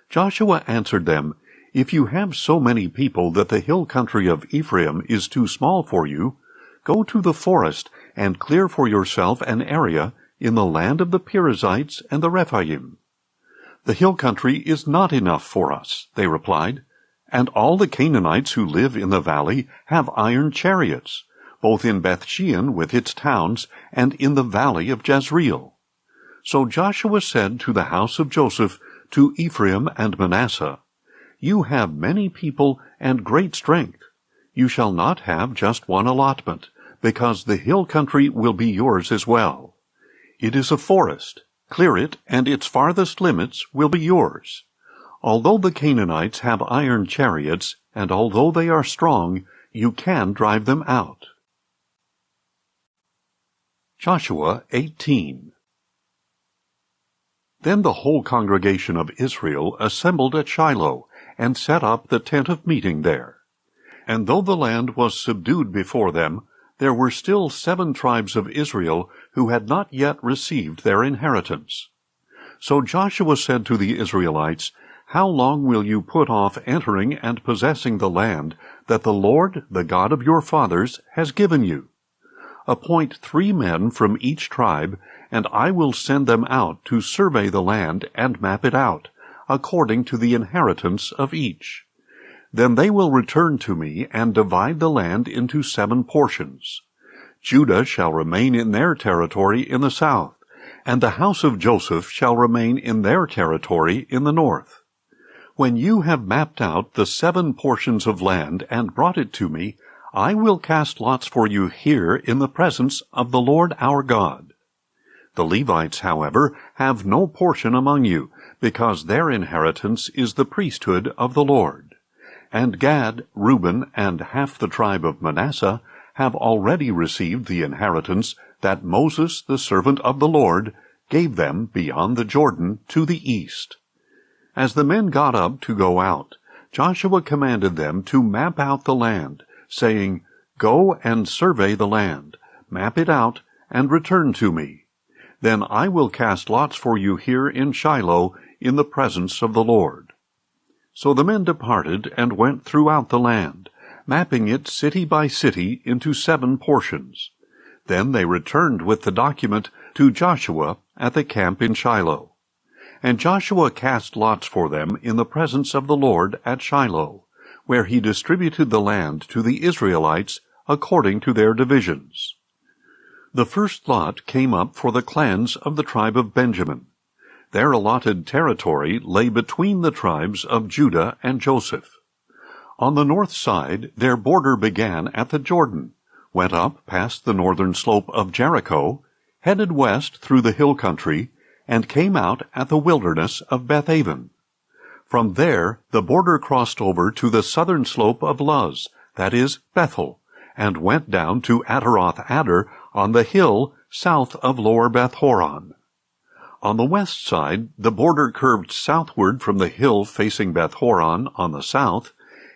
Joshua answered them, "If you have so many people that the hill country of Ephraim is too small for you, go to the forest and clear for yourself an area in the land of the Perizzites and the Rephaim." "The hill country is not enough for us," they replied, "and all the Canaanites who live in the valley have iron chariots, both in Bethshean with its towns, and in the valley of Jezreel." So Joshua said to the house of Joseph, to Ephraim and Manasseh, "You have many people and great strength. You shall not have just one allotment, because the hill country will be yours as well. It is a forest. Clear it, and its farthest limits will be yours. Although the Canaanites have iron chariots, and although they are strong, you can drive them out." Joshua 18. Then the whole congregation of Israel assembled at Shiloh, and set up the tent of meeting there. And though the land was subdued before them, there were still 7 tribes of Israel who had not yet received their inheritance. So Joshua said to the Israelites, "How long will you put off entering and possessing the land that the Lord, the God of your fathers, has given you? Appoint 3 men from each tribe, and I will send them out to survey the land and map it out, according to the inheritance of each. Then they will return to me and divide the land into 7 portions. Judah shall remain in their territory in the south, and the house of Joseph shall remain in their territory in the north. When you have mapped out the 7 portions of land and brought it to me, I will cast lots for you here in the presence of the Lord our God. The Levites, however, have no portion among you, because their inheritance is the priesthood of the Lord. And Gad, Reuben, and half the tribe of Manasseh have already received the inheritance that Moses, the servant of the Lord, gave them beyond the Jordan to the east." As the men got up to go out, Joshua commanded them to map out the land, saying, "Go and survey the land, map it out, and return to me. Then I will cast lots for you here in Shiloh in the presence of the Lord." So the men departed and went throughout the land, mapping it city by city into 7 portions. Then they returned with the document to Joshua at the camp in Shiloh. And Joshua cast lots for them in the presence of the Lord at Shiloh, where he distributed the land to the Israelites according to their divisions. The first lot came up for the clans of the tribe of Benjamin. Their allotted territory lay between the tribes of Judah and Joseph. On the north side, their border began at the Jordan, went up past the northern slope of Jericho, headed west through the hill country, and came out at the wilderness of Bethaven. From there, the border crossed over to the southern slope of Luz, that is, Bethel, and went down to Ataroth-Adar on the hill south of Lower Beth-horon. On the west side, the border curved southward from the hill facing Beth-horon on the south,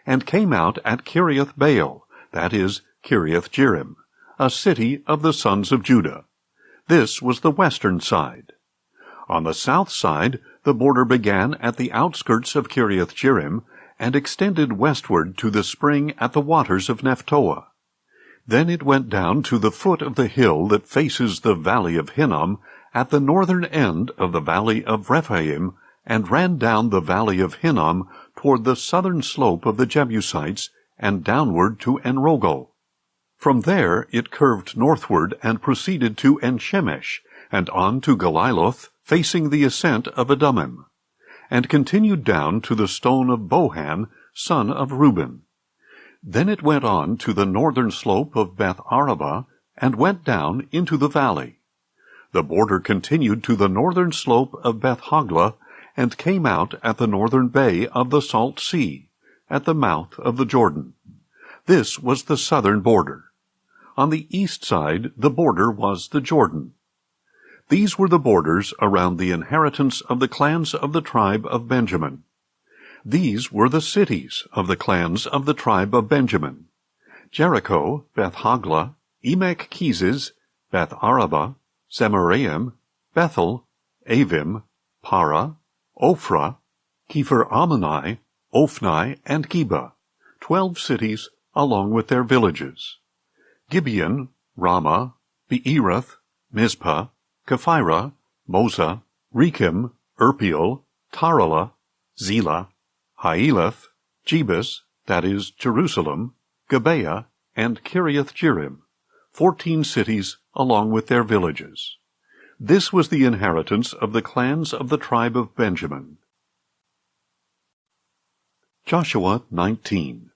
and came out at Kiriath-Baal, that is, Kiriath-Jearim, a city of the sons of Judah. This was the western side. On the south side, the border began at the outskirts of Kiriath-Jearim, and extended westward to the spring at the waters of Nephtoah. Then it went down to the foot of the hill that faces the valley of Hinnom, at the northern end of the valley of Rephaim, and ran down the valley of Hinnom toward the southern slope of the Jebusites, and downward to Enrogel. From there it curved northward and proceeded to Enshemesh, and on to Galiloth, facing the ascent of Adummim, and continued down to the stone of Bohan, son of Reuben. Then it went on to the northern slope of Beth Arabah, and went down into the valley. The border continued to the northern slope of Beth Hoglah, and came out at the northern bay of the Salt Sea, at the mouth of the Jordan. This was the southern border. On the east side the border was the Jordan. These were the borders around the inheritance of the clans of the tribe of Benjamin. These were the cities of the clans of the tribe of Benjamin: Jericho, Beth Hoglah, Emek Keziz, Beth Arabah, Zemaraim, Bethel, Avim, Para, Ophrah, Kepher Ammoni, Ophni, and Geba, 12 cities along with their villages: Gibeon, Ramah, Beeroth, Mizpah, Kephirah, Moza, Rechem, Irpeel, Taralah, Zelah, Haelath, Jebus, that is, Jerusalem, Gibeah, and Kiriath-Jearim, 14 cities along with their villages. This was the inheritance of the clans of the tribe of Benjamin. Joshua 19.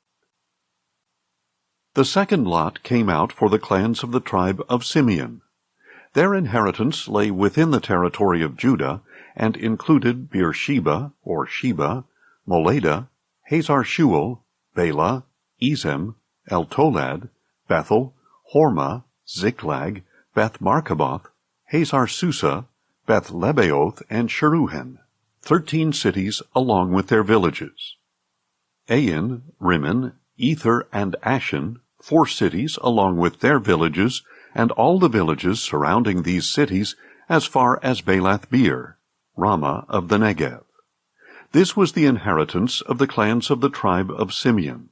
The second lot came out for the clans of the tribe of Simeon. Their inheritance lay within the territory of Judah, and included Beersheba, or Sheba, Moladah, Hazar-Shual, Bela, Ezem, El-Tolad, Bethel, Hormah, Ziklag, Beth-Markaboth, Hazar-Susa, Beth-Lebaoth, and Sheruhen, 13 cities along with their villages. Ain, Rimmon, Ether, and Ashan, 4 cities along with their villages, and all the villages surrounding these cities as far as Balath-beer, Ramah of the Negev. This was the inheritance of the clans of the tribe of Simeon.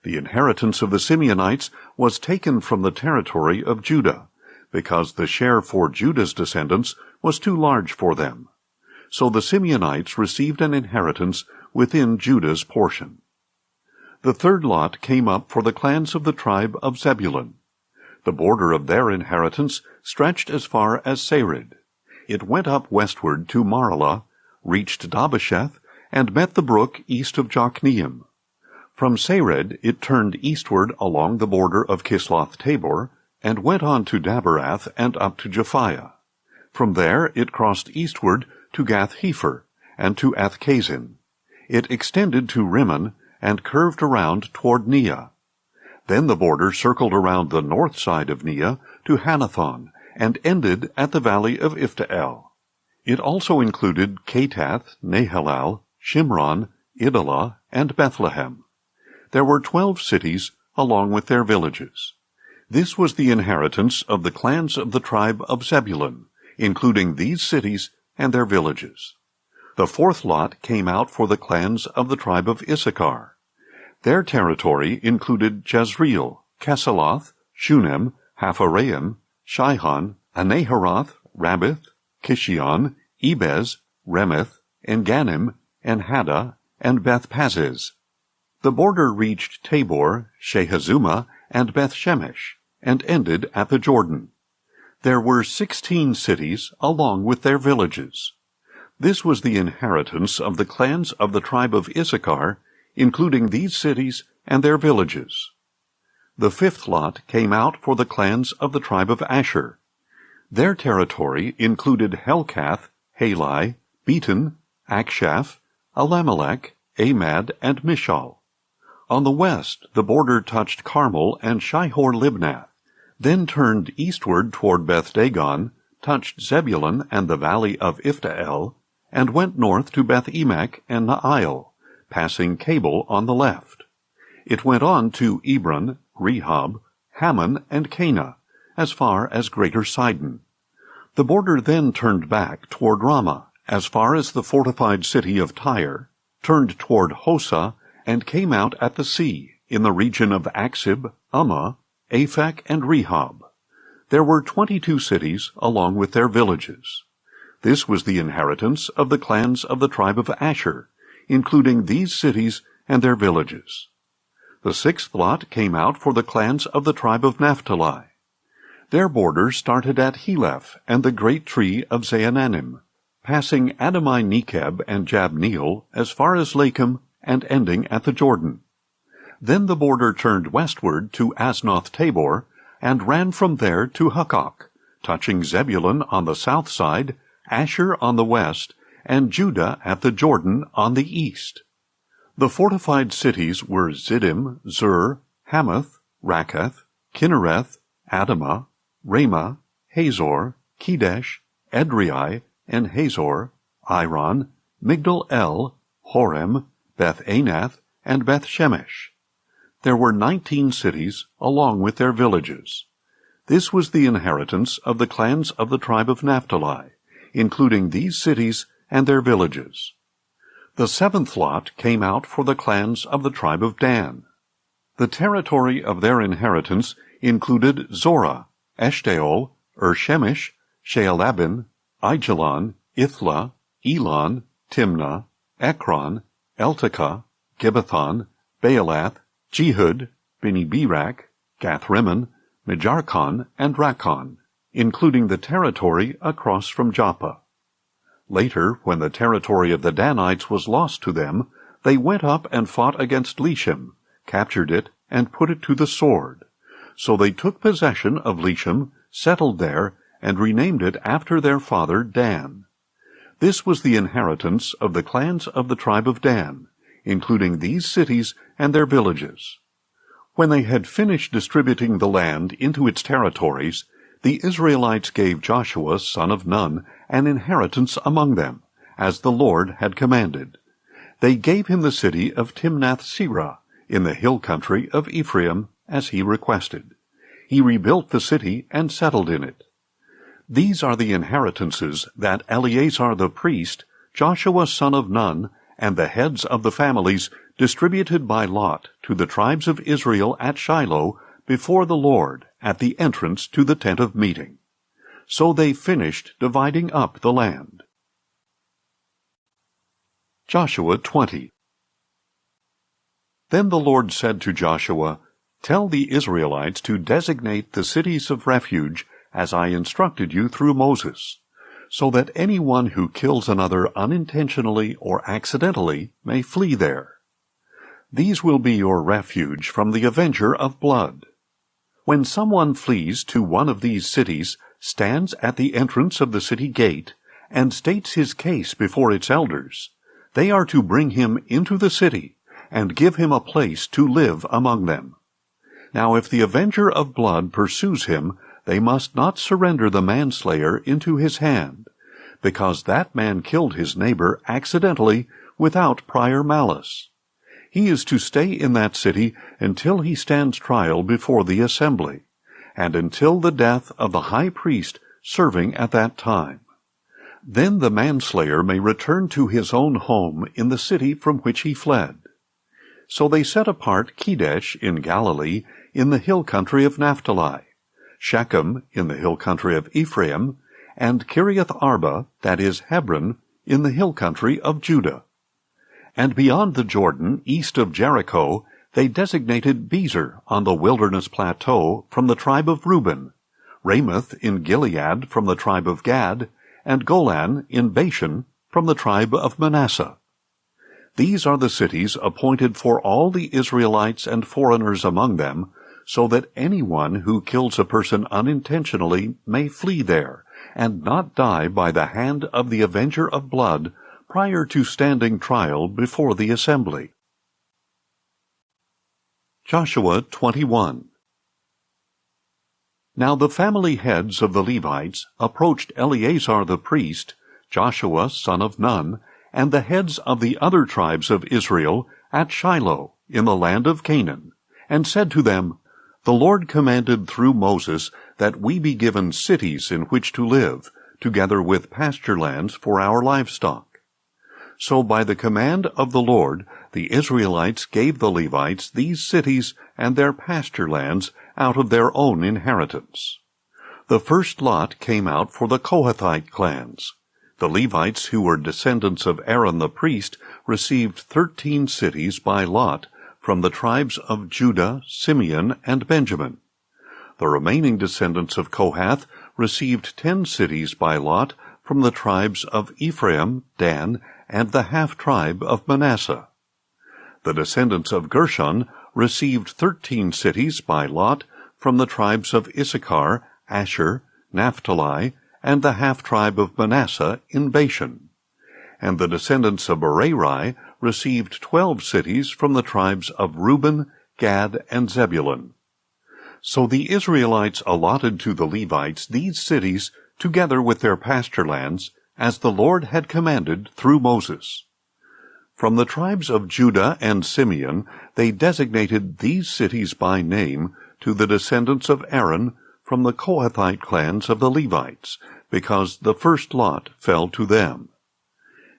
The inheritance of the Simeonites was taken from the territory of Judah, because the share for Judah's descendants was too large for them. So the Simeonites received an inheritance within Judah's portion. The third lot came up for the clans of the tribe of Zebulun. The border of their inheritance stretched as far as Sarid. It went up westward to Maralah, reached Dabbesheth, and met the brook east of Jokneam. From Sarid it turned eastward along the border of Kisloth-Tabor, and went on to Daberath and up to Japhiah. From there it crossed eastward to Gath-Hepher, and to Athkazin. It extended to Rimmon, and curved around toward Neah. Then the border circled around the north side of Neah to Hanathon, and ended at the valley of Ifta-el. It also included Katath, Nahalal, Shimron, Idalah, and Bethlehem. There were 12 cities along with their villages. This was the inheritance of the clans of the tribe of Zebulun, including these cities and their villages. The fourth lot came out for the clans of the tribe of Issachar. Their territory included Jezreel, Kesaloth, Shunem, Hapharaim, Shihon, Anaharoth, Rabbith, Kishion, Ebez, Remeth, Enganim, Enhaddah, and Beth-Paziz. The border reached Tabor, Shehazumah, and Beth-Shemesh, and ended at the Jordan. There were 16 cities along with their villages. This was the inheritance of the clans of the tribe of Issachar, including these cities and their villages. The fifth lot came out for the clans of the tribe of Asher. Their territory included Helkath, Halai, Beton, Akshaph, Elimelech, Amad, and Mishal. On the west the border touched Carmel and Shihor-Libnath, then turned eastward toward Beth-Dagon, touched Zebulun and the valley of Ifta-el, and went north to Beth-Emek and Naail, passing Cable on the left. It went on to Ebron, Rehob, Hammon, and Cana, as far as Greater Sidon. The border then turned back toward Ramah, as far as the fortified city of Tyre, turned toward Hosa, and came out at the sea, in the region of Aksib, Ummah, Aphek, and Rehob. There were 22 cities along with their villages. This was the inheritance of the clans of the tribe of Asher, including these cities and their villages. The sixth lot came out for the clans of the tribe of Naphtali. Their border started at Heleph and the great tree of Zaananim, passing Adami-Nekeb and Jabneel as far as Lakum and ending at the Jordan. Then the border turned westward to Asnoth-Tabor and ran from there to Hukkok, touching Zebulun on the south side, Asher on the west, and Judah at the Jordan on the east. The fortified cities were Ziddim, Zur, Hamath, Rakkath, Kinnereth, Adamah, Ramah, Hazor, Kedesh, Edrei, and Hazor, Iron, Migdal-El, Horem, Beth-Anath, and Beth-Shemesh. There were 19 cities along with their villages. This was the inheritance of the clans of the tribe of Naphtali, including these cities and their villages. The seventh lot came out for the clans of the tribe of Dan. The territory of their inheritance included Zorah, Eshtaol, Shemesh, Shaalabin, Aijalon, Ithla, Elon, Timnah, Ekron, Eltekah, Gibbethon, Baalath, Jehud, Beni-Berak, Gath-Rimmon, Mejarkon, and Rakkon, including the territory across from Joppa. Later, when the territory of the Danites was lost to them, they went up and fought against Leshem, captured it, and put it to the sword. So they took possession of Leshem, settled there, and renamed it after their father Dan. This was the inheritance of the clans of the tribe of Dan, including these cities and their villages. When they had finished distributing the land into its territories, the Israelites gave Joshua son of Nun an inheritance among them, as the Lord had commanded. They gave him the city of Timnath-Serah, in the hill country of Ephraim, as he requested. He rebuilt the city and settled in it. These are the inheritances that Eleazar the priest, Joshua son of Nun, and the heads of the families distributed by lot to the tribes of Israel at Shiloh before the Lord at the entrance to the tent of meeting. So they finished dividing up the land. Joshua 20. Then the Lord said to Joshua, "Tell the Israelites to designate the cities of refuge as I instructed you through Moses, so that anyone who kills another unintentionally or accidentally may flee there. These will be your refuge from the avenger of blood. When someone flees to one of these cities, stands at the entrance of the city gate, and states his case before its elders, they are to bring him into the city, and give him a place to live among them. Now if the avenger of blood pursues him, they must not surrender the manslayer into his hand, because that man killed his neighbor accidentally without prior malice. He is to stay in that city until he stands trial before the assembly, and until the death of the high priest serving at that time. Then the manslayer may return to his own home in the city from which he fled." So they set apart Kedesh in Galilee in the hill country of Naphtali, Shechem in the hill country of Ephraim, and Kiriath Arba, that is Hebron, in the hill country of Judah. And beyond the Jordan, east of Jericho, they designated Bezer on the wilderness plateau from the tribe of Reuben, Ramoth in Gilead from the tribe of Gad, and Golan in Bashan from the tribe of Manasseh. These are the cities appointed for all the Israelites and foreigners among them, so that anyone who kills a person unintentionally may flee there, and not die by the hand of the avenger of blood prior to standing trial before the assembly. Joshua 21. Now the family heads of the Levites approached Eleazar the priest, Joshua son of Nun, and the heads of the other tribes of Israel at Shiloh in the land of Canaan, and said to them, "The Lord commanded through Moses that we be given cities in which to live, together with pasture lands for our livestock." So by the command of the Lord, the Israelites gave the Levites these cities and their pasture lands out of their own inheritance. The first lot came out for the Kohathite clans. The Levites, who were descendants of Aaron the priest, received 13 cities by lot from the tribes of Judah, Simeon, and Benjamin. The remaining descendants of Kohath received 10 cities by lot from the tribes of Ephraim, Dan, and the half-tribe of Manasseh. The descendants of Gershon received 13 cities by lot from the tribes of Issachar, Asher, Naphtali, and the half-tribe of Manasseh in Bashan. And the descendants of Berean received 12 cities from the tribes of Reuben, Gad, and Zebulun. So the Israelites allotted to the Levites these cities together with their pasture lands, as the Lord had commanded through Moses. From the tribes of Judah and Simeon they designated these cities by name to the descendants of Aaron from the Kohathite clans of the Levites, because the first lot fell to them.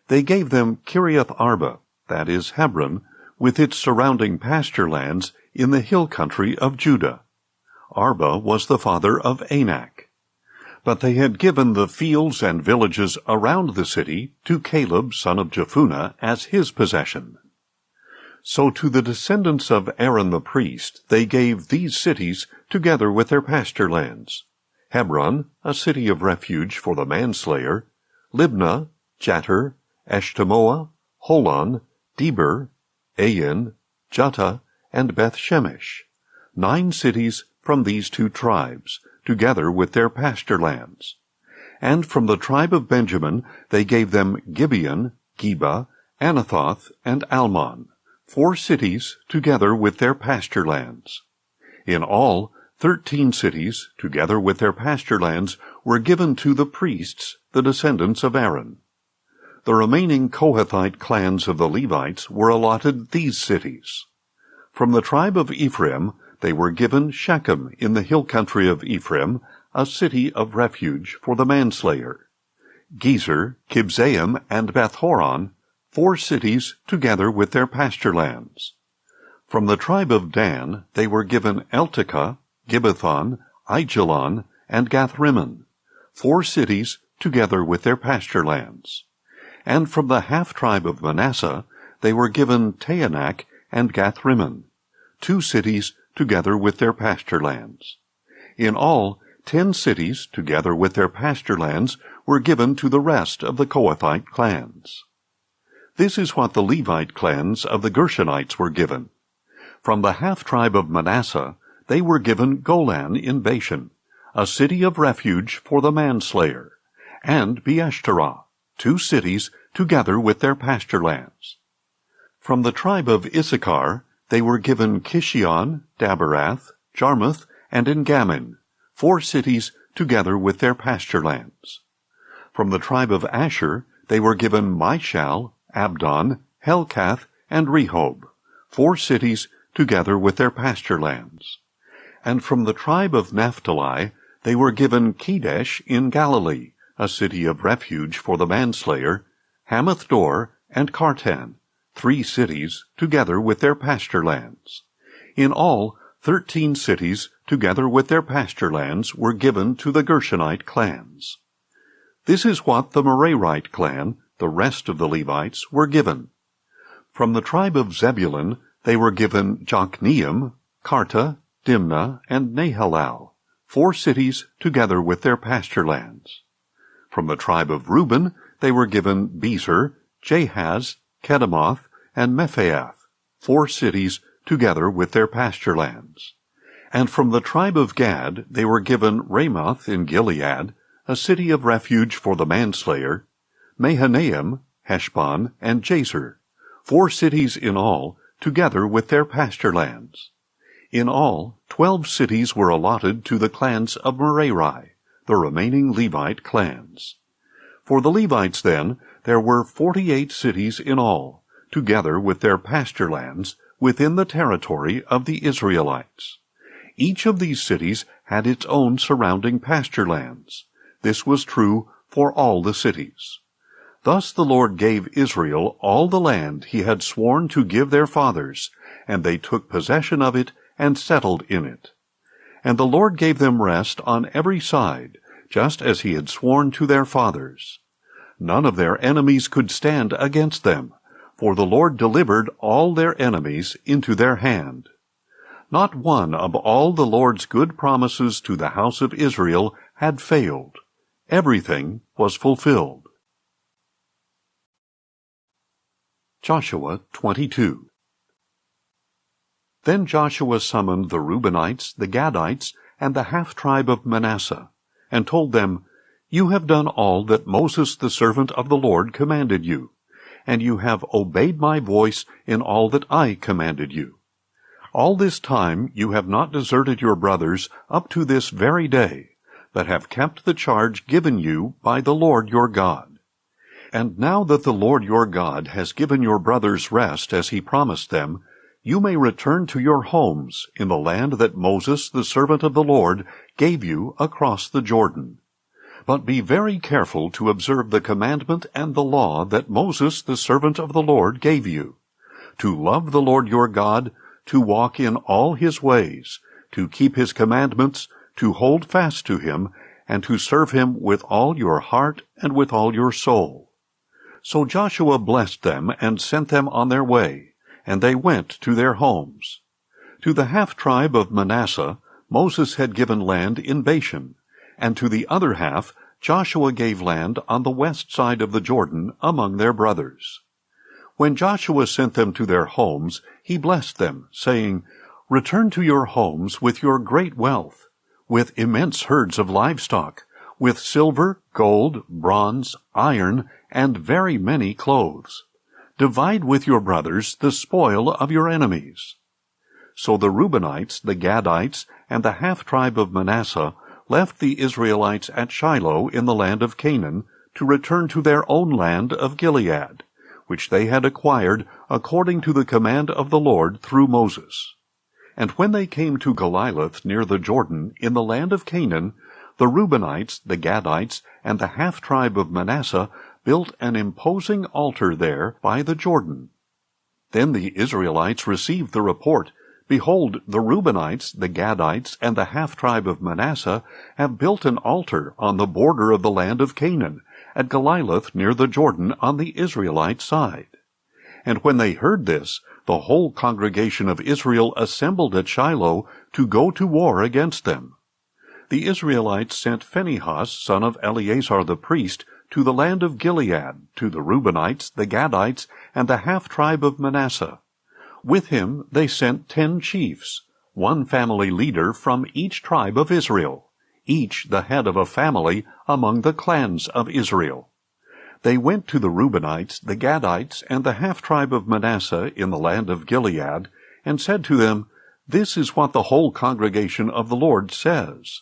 They gave them Kiriath Arba, that is Hebron, with its surrounding pasture lands in the hill country of Judah. Arba was the father of Anak. But they had given the fields and villages around the city to Caleb son of Jephunneh as his possession. So to the descendants of Aaron the priest they gave these cities together with their pasture lands: Hebron, a city of refuge for the manslayer; Libnah, Jattir, Eshtemoa, Holon, Deber, Ain, Juttah, and Beth-Shemesh, 9 cities from these 2 tribes, together with their pasture lands. And from the tribe of Benjamin they gave them Gibeon, Geba, Anathoth, and Almon, 4 cities together with their pasture lands. In all, 13 cities, together with their pasture lands, were given to the priests, the descendants of Aaron. The remaining Kohathite clans of the Levites were allotted these cities. From the tribe of Ephraim they were given Shechem in the hill country of Ephraim, a city of refuge for the manslayer; Gezer, Kibzaim, and Beth-horon, 4 cities together with their pasture lands. From the tribe of Dan they were given Eltekeh, Gibbethon, Aijalon, and Gathrimmon, 4 cities together with their pasture lands. And from the half-tribe of Manasseh they were given Taanach and Gathrimmon, 2 cities together with their pasture lands. In all, 10 cities together with their pasture lands were given to the rest of the Kohathite clans. This is what the Levite clans of the Gershonites were given. From the half-tribe of Manasseh they were given Golan in Bashan, a city of refuge for the manslayer, and Beeshterah, 2 cities together with their pasture lands. From the tribe of Issachar they were given Kishion, Daberath, Jarmuth, and En-gammon, 4 cities together with their pasture lands. From the tribe of Asher they were given Mishal, Abdon, Helkath, and Rehob, 4 cities together with their pasture lands. And from the tribe of Naphtali they were given Kedesh in Galilee, a city of refuge for the manslayer, Hamath-dor, and Kartan, 3 cities together with their pasture lands. In all, 13 cities together with their pasture lands were given to the Gershonite clans. This is what the Merarite clan, the rest of the Levites, were given. From the tribe of Zebulun they were given Jokneam, Karta, Dimnah, and Nahalal, 4 cities together with their pasture lands. From the tribe of Reuben they were given Bezer, Jahaz, Kedemoth, and Mephaath, 4 cities together with their pasture lands. And from the tribe of Gad they were given Ramoth in Gilead, a city of refuge for the manslayer, Mahanaim, Heshbon, and Jazer, 4 cities in all, together with their pasture lands. In all, 12 cities were allotted to the clans of Merari, the remaining Levite clans. For the Levites, then, there were 48 cities in all, together with their pasture lands, within the territory of the Israelites. Each of these cities had its own surrounding pasture lands. This was true for all the cities. Thus the Lord gave Israel all the land he had sworn to give their fathers, and they took possession of it and settled in it. And the Lord gave them rest on every side, just as he had sworn to their fathers. None of their enemies could stand against them, for the Lord delivered all their enemies into their hand. Not one of all the Lord's good promises to the house of Israel had failed. Everything was fulfilled. Joshua 22. Then Joshua summoned the Reubenites, the Gadites, and the half-tribe of Manasseh, and told them, "You have done all that Moses the servant of the Lord commanded you, and you have obeyed my voice in all that I commanded you. All this time you have not deserted your brothers up to this very day, but have kept the charge given you by the Lord your God. And now that the Lord your God has given your brothers rest as he promised them, you may return to your homes in the land that Moses the servant of the Lord gave you across the Jordan. But be very careful to observe the commandment and the law that Moses the servant of the Lord gave you, to love the Lord your God, to walk in all his ways, to keep his commandments, to hold fast to him, and to serve him with all your heart and with all your soul." So Joshua blessed them and sent them on their way, and they went to their homes. To the half-tribe of Manasseh Moses had given land in Bashan, and to the other half Joshua gave land on the west side of the Jordan among their brothers. When Joshua sent them to their homes, he blessed them, saying, "Return to your homes with your great wealth, with immense herds of livestock, with silver, gold, bronze, iron, and very many clothes. Divide with your brothers the spoil of your enemies." So the Reubenites, the Gadites, and the half-tribe of Manasseh left the Israelites at Shiloh in the land of Canaan to return to their own land of Gilead, which they had acquired according to the command of the Lord through Moses. And when they came to Goliloth near the Jordan in the land of Canaan, the Reubenites, the Gadites, and the half-tribe of Manasseh built an imposing altar there by the Jordan. Then the Israelites received the report, "Behold, the Reubenites, the Gadites, and the half-tribe of Manasseh have built an altar on the border of the land of Canaan, at Goliloth near the Jordan on the Israelite side." And when they heard this, the whole congregation of Israel assembled at Shiloh to go to war against them. The Israelites sent Phinehas, son of Eleazar the priest, to the land of Gilead, to the Reubenites, the Gadites, and the half-tribe of Manasseh. With him they sent 10 chiefs, one family leader from each tribe of Israel, each the head of a family among the clans of Israel. They went to the Reubenites, the Gadites, and the half-tribe of Manasseh in the land of Gilead, and said to them, "This is what the whole congregation of the Lord says.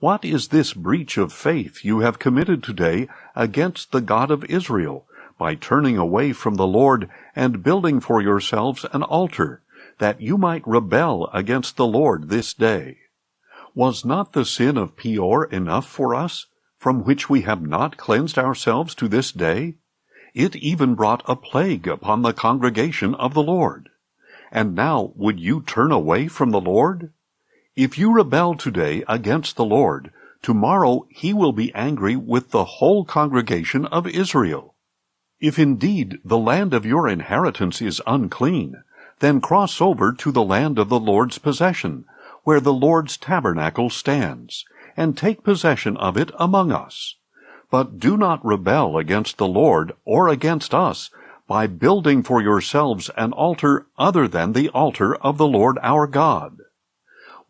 What is this breach of faith you have committed today against the God of Israel, by turning away from the Lord and building for yourselves an altar, that you might rebel against the Lord this day? Was not the sin of Peor enough for us, from which we have not cleansed ourselves to this day? It even brought a plague upon the congregation of the Lord. And now would you turn away from the Lord? If you rebel today against the Lord, tomorrow he will be angry with the whole congregation of Israel. If indeed the land of your inheritance is unclean, then cross over to the land of the Lord's possession, where the Lord's tabernacle stands, and take possession of it among us. But do not rebel against the Lord or against us by building for yourselves an altar other than the altar of the Lord our God.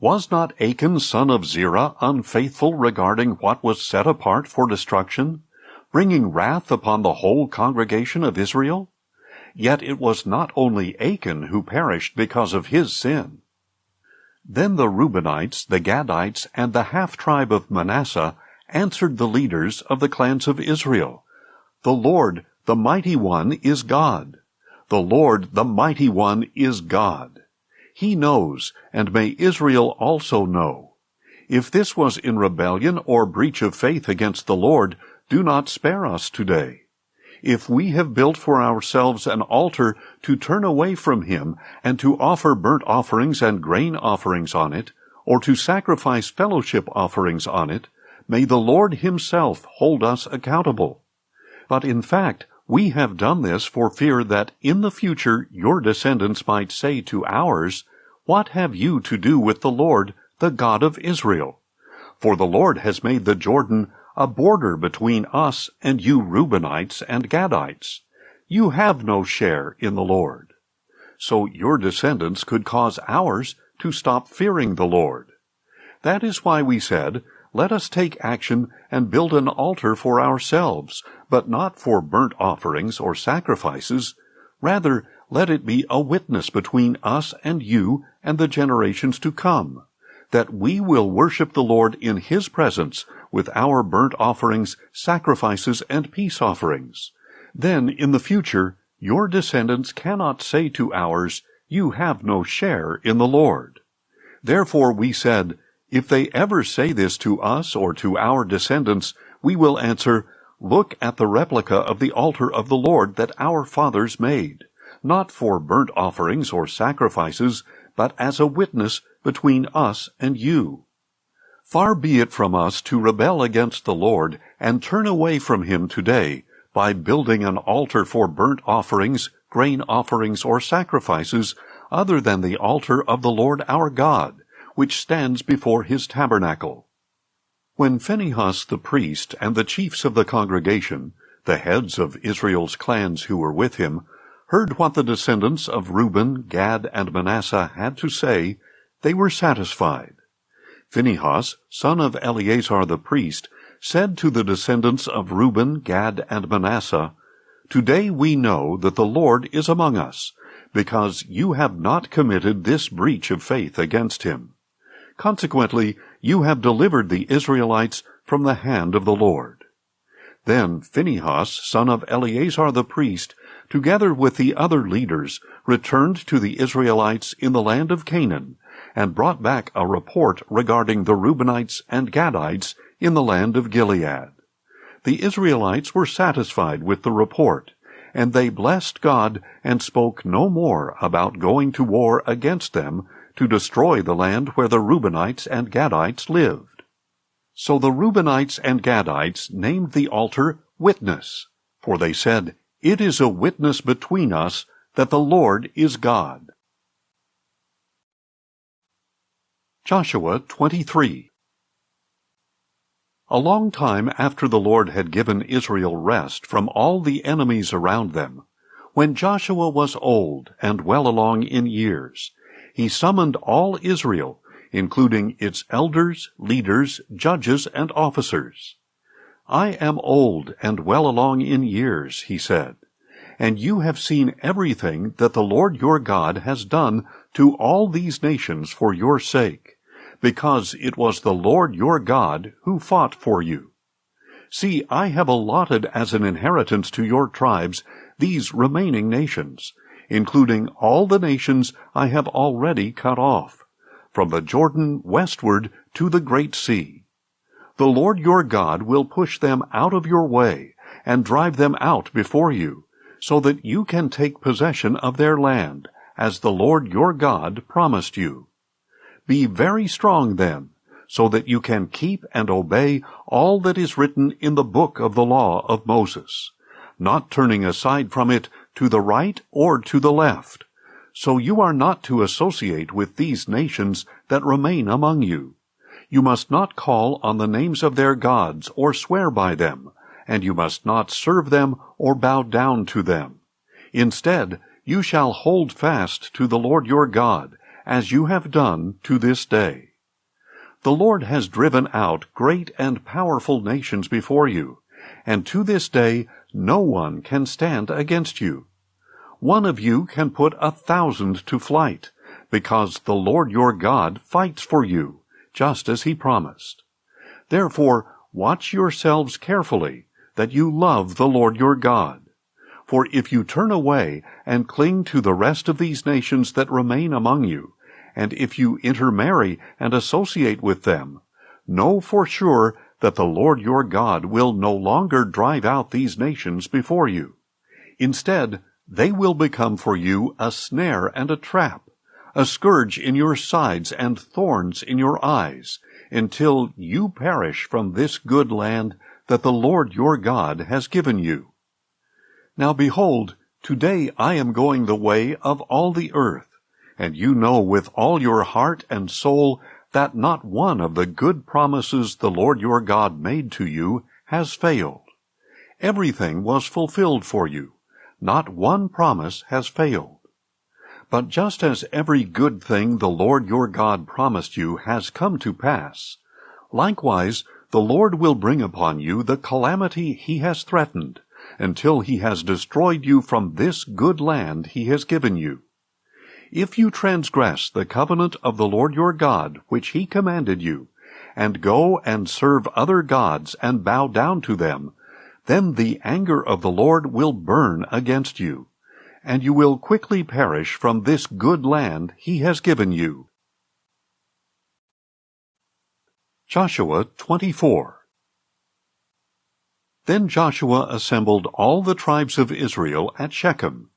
Was not Achan son of Zerah unfaithful regarding what was set apart for destruction, bringing wrath upon the whole congregation of Israel? Yet it was not only Achan who perished because of his sin. Then the Reubenites, the Gadites, and the half-tribe of Manasseh answered the leaders of the clans of Israel, "The Lord, the Mighty One, is God. The Lord, the Mighty One, is God. He knows, and may Israel also know. If this was in rebellion or breach of faith against the Lord, do not spare us today. If we have built for ourselves an altar to turn away from him and to offer burnt offerings and grain offerings on it, or to sacrifice fellowship offerings on it, may the Lord himself hold us accountable. But in fact, we have done this for fear that in the future your descendants might say to ours, What have you to do with the Lord, the God of Israel? For the Lord has made the Jordan a border between us and you Reubenites and Gadites. You have no share in the Lord. So your descendants could cause ours to stop fearing the Lord. That is why we said, Let us take action and build an altar for ourselves, but not for burnt offerings or sacrifices. Rather, let it be a witness between us and you and the generations to come, that we will worship the Lord in his presence with our burnt offerings, sacrifices, and peace offerings. Then, in the future, your descendants cannot say to ours, You have no share in the Lord. Therefore we said, If they ever say this to us or to our descendants, we will answer, Look at the replica of the altar of the Lord that our fathers made, not for burnt offerings or sacrifices, but as a witness between us and you. Far be it from us to rebel against the Lord and turn away from him today by building an altar for burnt offerings, grain offerings, or sacrifices other than the altar of the Lord our God, which stands before his tabernacle. When Phinehas the priest and the chiefs of the congregation, the heads of Israel's clans who were with him, heard what the descendants of Reuben, Gad, and Manasseh had to say, they were satisfied. Phinehas, son of Eleazar the priest, said to the descendants of Reuben, Gad, and Manasseh, Today we know that the Lord is among us, because you have not committed this breach of faith against him. Consequently, you have delivered the Israelites from the hand of the Lord. Then Phinehas, son of Eleazar the priest, together with the other leaders, returned to the Israelites in the land of Canaan, and brought back a report regarding the Reubenites and Gadites in the land of Gilead. The Israelites were satisfied with the report, and they blessed God and spoke no more about going to war against them to destroy the land where the Reubenites and Gadites lived. So the Reubenites and Gadites named the altar Witness, for they said, It is a witness between us that the Lord is God. Joshua 23. A long time after the Lord had given Israel rest from all the enemies around them, when Joshua was old and well along in years, he summoned all Israel, including its elders, leaders, judges, and officers. I am old and well along in years, he said, and you have seen everything that the Lord your God has done to all these nations for your sake, because it was the Lord your God who fought for you. See, I have allotted as an inheritance to your tribes these remaining nations, including all the nations I have already cut off, from the Jordan westward to the great sea. The Lord your God will push them out of your way and drive them out before you, so that you can take possession of their land, as the Lord your God promised you. Be very strong then, so that you can keep and obey all that is written in the book of the law of Moses, not turning aside from it to the right or to the left, so you are not to associate with these nations that remain among you. You must not call on the names of their gods or swear by them, and you must not serve them or bow down to them. Instead, you shall hold fast to the Lord your God, as you have done to this day. The Lord has driven out great and powerful nations before you, and to this day no one can stand against you. One of you can put 1,000 to flight, because the Lord your God fights for you, just as he promised. Therefore, watch yourselves carefully, that you love the Lord your God. For if you turn away and cling to the rest of these nations that remain among you, and if you intermarry and associate with them, know for sure that the Lord your God will no longer drive out these nations before you. Instead, they will become for you a snare and a trap, a scourge in your sides and thorns in your eyes, until you perish from this good land that the Lord your God has given you. Now behold, today I am going the way of all the earth, and you know with all your heart and soul that not one of the good promises the Lord your God made to you has failed. Everything was fulfilled for you. Not one promise has failed. But just as every good thing the Lord your God promised you has come to pass, likewise the Lord will bring upon you the calamity he has threatened, until he has destroyed you from this good land he has given you. If you transgress the covenant of the Lord your God, which he commanded you, and go and serve other gods and bow down to them, then the anger of the Lord will burn against you, and you will quickly perish from this good land he has given you. Joshua 24. Then Joshua assembled all the tribes of Israel at Shechem.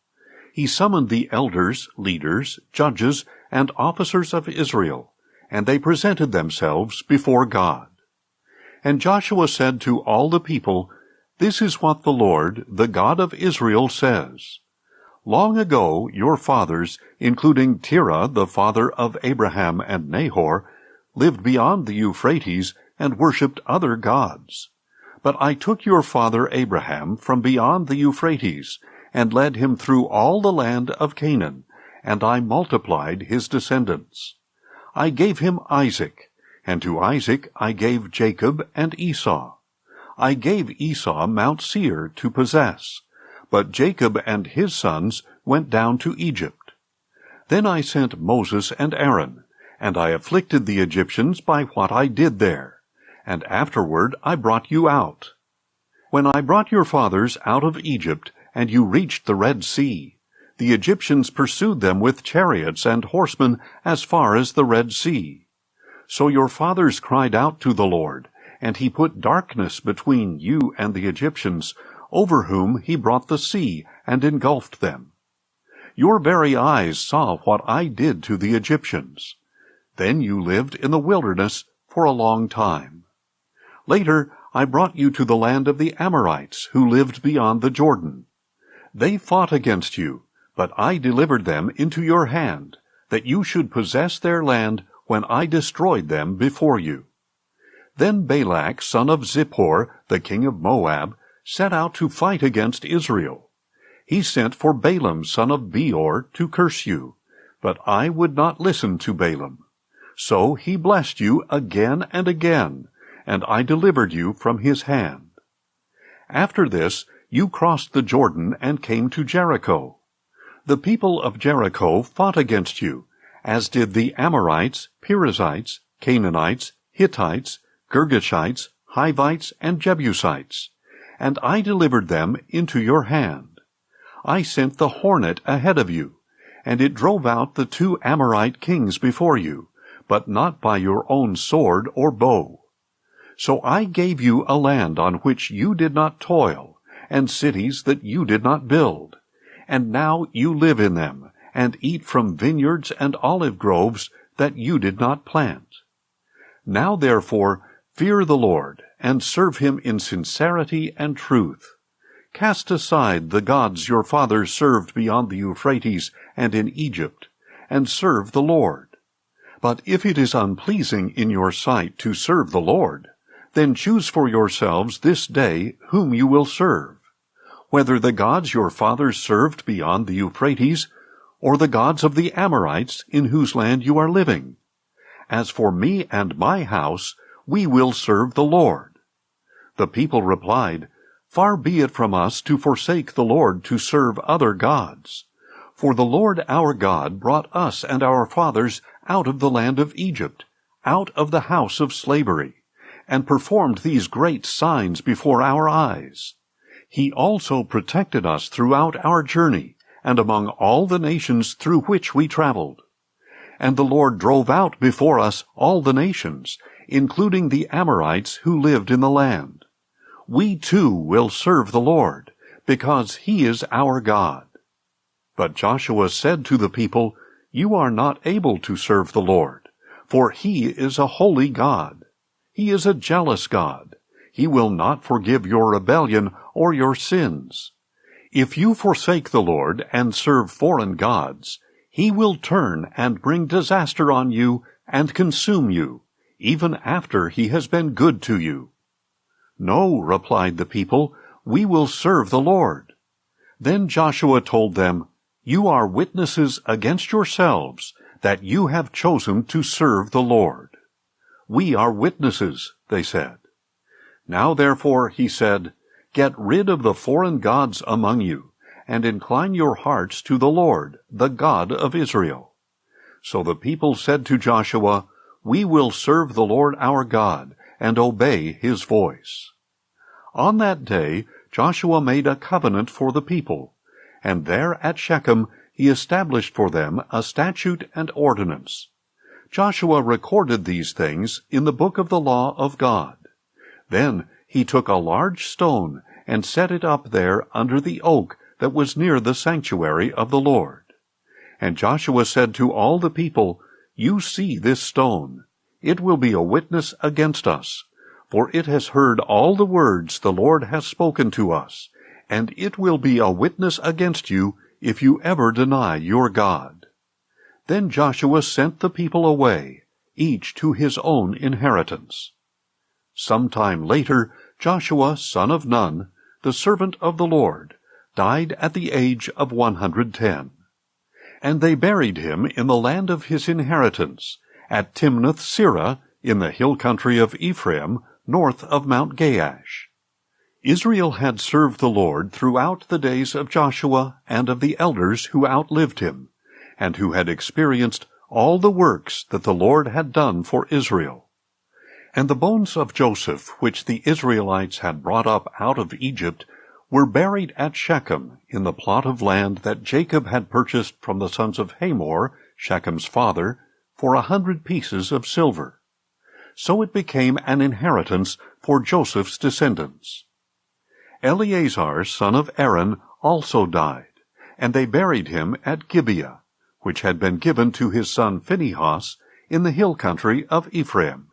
He summoned the elders, leaders, judges, and officers of Israel, and they presented themselves before God. And Joshua said to all the people, "This is what the Lord, the God of Israel, says. Long ago your fathers, including Terah, the father of Abraham and Nahor, lived beyond the Euphrates and worshipped other gods. But I took your father Abraham from beyond the Euphrates, and led him through all the land of Canaan, and I multiplied his descendants. I gave him Isaac, and to Isaac I gave Jacob and Esau. I gave Esau Mount Seir to possess, but Jacob and his sons went down to Egypt. Then I sent Moses and Aaron, and I afflicted the Egyptians by what I did there, and afterward I brought you out. When I brought your fathers out of Egypt, and you reached the Red Sea, the Egyptians pursued them with chariots and horsemen as far as the Red Sea. So your fathers cried out to the Lord, and he put darkness between you and the Egyptians, over whom he brought the sea and engulfed them. Your very eyes saw what I did to the Egyptians. Then you lived in the wilderness for a long time. Later I brought you to the land of the Amorites, who lived beyond the Jordan. They fought against you, but I delivered them into your hand, that you should possess their land when I destroyed them before you. Then Balak, son of Zippor, the king of Moab, set out to fight against Israel. He sent for Balaam, son of Beor, to curse you, but I would not listen to Balaam. So he blessed you again and again, and I delivered you from his hand. After this, you crossed the Jordan and came to Jericho. The people of Jericho fought against you, as did the Amorites, Perizzites, Canaanites, Hittites, Girgashites, Hivites, and Jebusites, and I delivered them into your hand. I sent the hornet ahead of you, and it drove out the 2 Amorite kings before you, but not by your own sword or bow. So I gave you a land on which you did not toil, and cities that you did not build, and now you live in them, and eat from vineyards and olive groves that you did not plant. Now therefore fear the Lord, and serve him in sincerity and truth. Cast aside the gods your fathers served beyond the Euphrates and in Egypt, and serve the Lord. But if it is unpleasing in your sight to serve the Lord, then choose for yourselves this day whom you will serve, whether the gods your fathers served beyond the Euphrates, or the gods of the Amorites in whose land you are living. As for me and my house, we will serve the Lord." The people replied, "Far be it from us to forsake the Lord to serve other gods. For the Lord our God brought us and our fathers out of the land of Egypt, out of the house of slavery, and performed these great signs before our eyes. He also protected us throughout our journey, and among all the nations through which we traveled. And the Lord drove out before us all the nations, including the Amorites who lived in the land. We too will serve the Lord, because he is our God." But Joshua said to the people, You are not able to serve the Lord, for he is a holy God. He is a jealous God. He will not forgive your rebellion or your sins. If you forsake the Lord and serve foreign gods, he will turn and bring disaster on you and consume you, even after he has been good to you. No, replied the people, we will serve the Lord. Then Joshua told them, You are witnesses against yourselves that you have chosen to serve the Lord. We are witnesses, they said. Now therefore, he said, Get rid of the foreign gods among you, and incline your hearts to the Lord, the God of Israel. So the people said to Joshua, We will serve the Lord our God, and obey his voice. On that day Joshua made a covenant for the people, and there at Shechem he established for them a statute and ordinance. Joshua recorded these things in the book of the law of God. Then he took a large stone and set it up there under the oak that was near the sanctuary of the Lord. And Joshua said to all the people, You see this stone. It will be a witness against us, for it has heard all the words the Lord has spoken to us, and it will be a witness against you if you ever deny your God. Then Joshua sent the people away, each to his own inheritance. Some time later, Joshua, son of Nun, the servant of the Lord, died at the age of 110. And they buried him in the land of his inheritance, at Timnath-Serah, in the hill country of Ephraim, north of Mount Gaash. Israel had served the Lord throughout the days of Joshua and of the elders who outlived him, and who had experienced all the works that the Lord had done for Israel. And the bones of Joseph, which the Israelites had brought up out of Egypt, were buried at Shechem in the plot of land that Jacob had purchased from the sons of Hamor, Shechem's father, for 100 pieces of silver. So it became an inheritance for Joseph's descendants. Eleazar, son of Aaron, also died, and they buried him at Gibeah, which had been given to his son Phinehas in the hill country of Ephraim.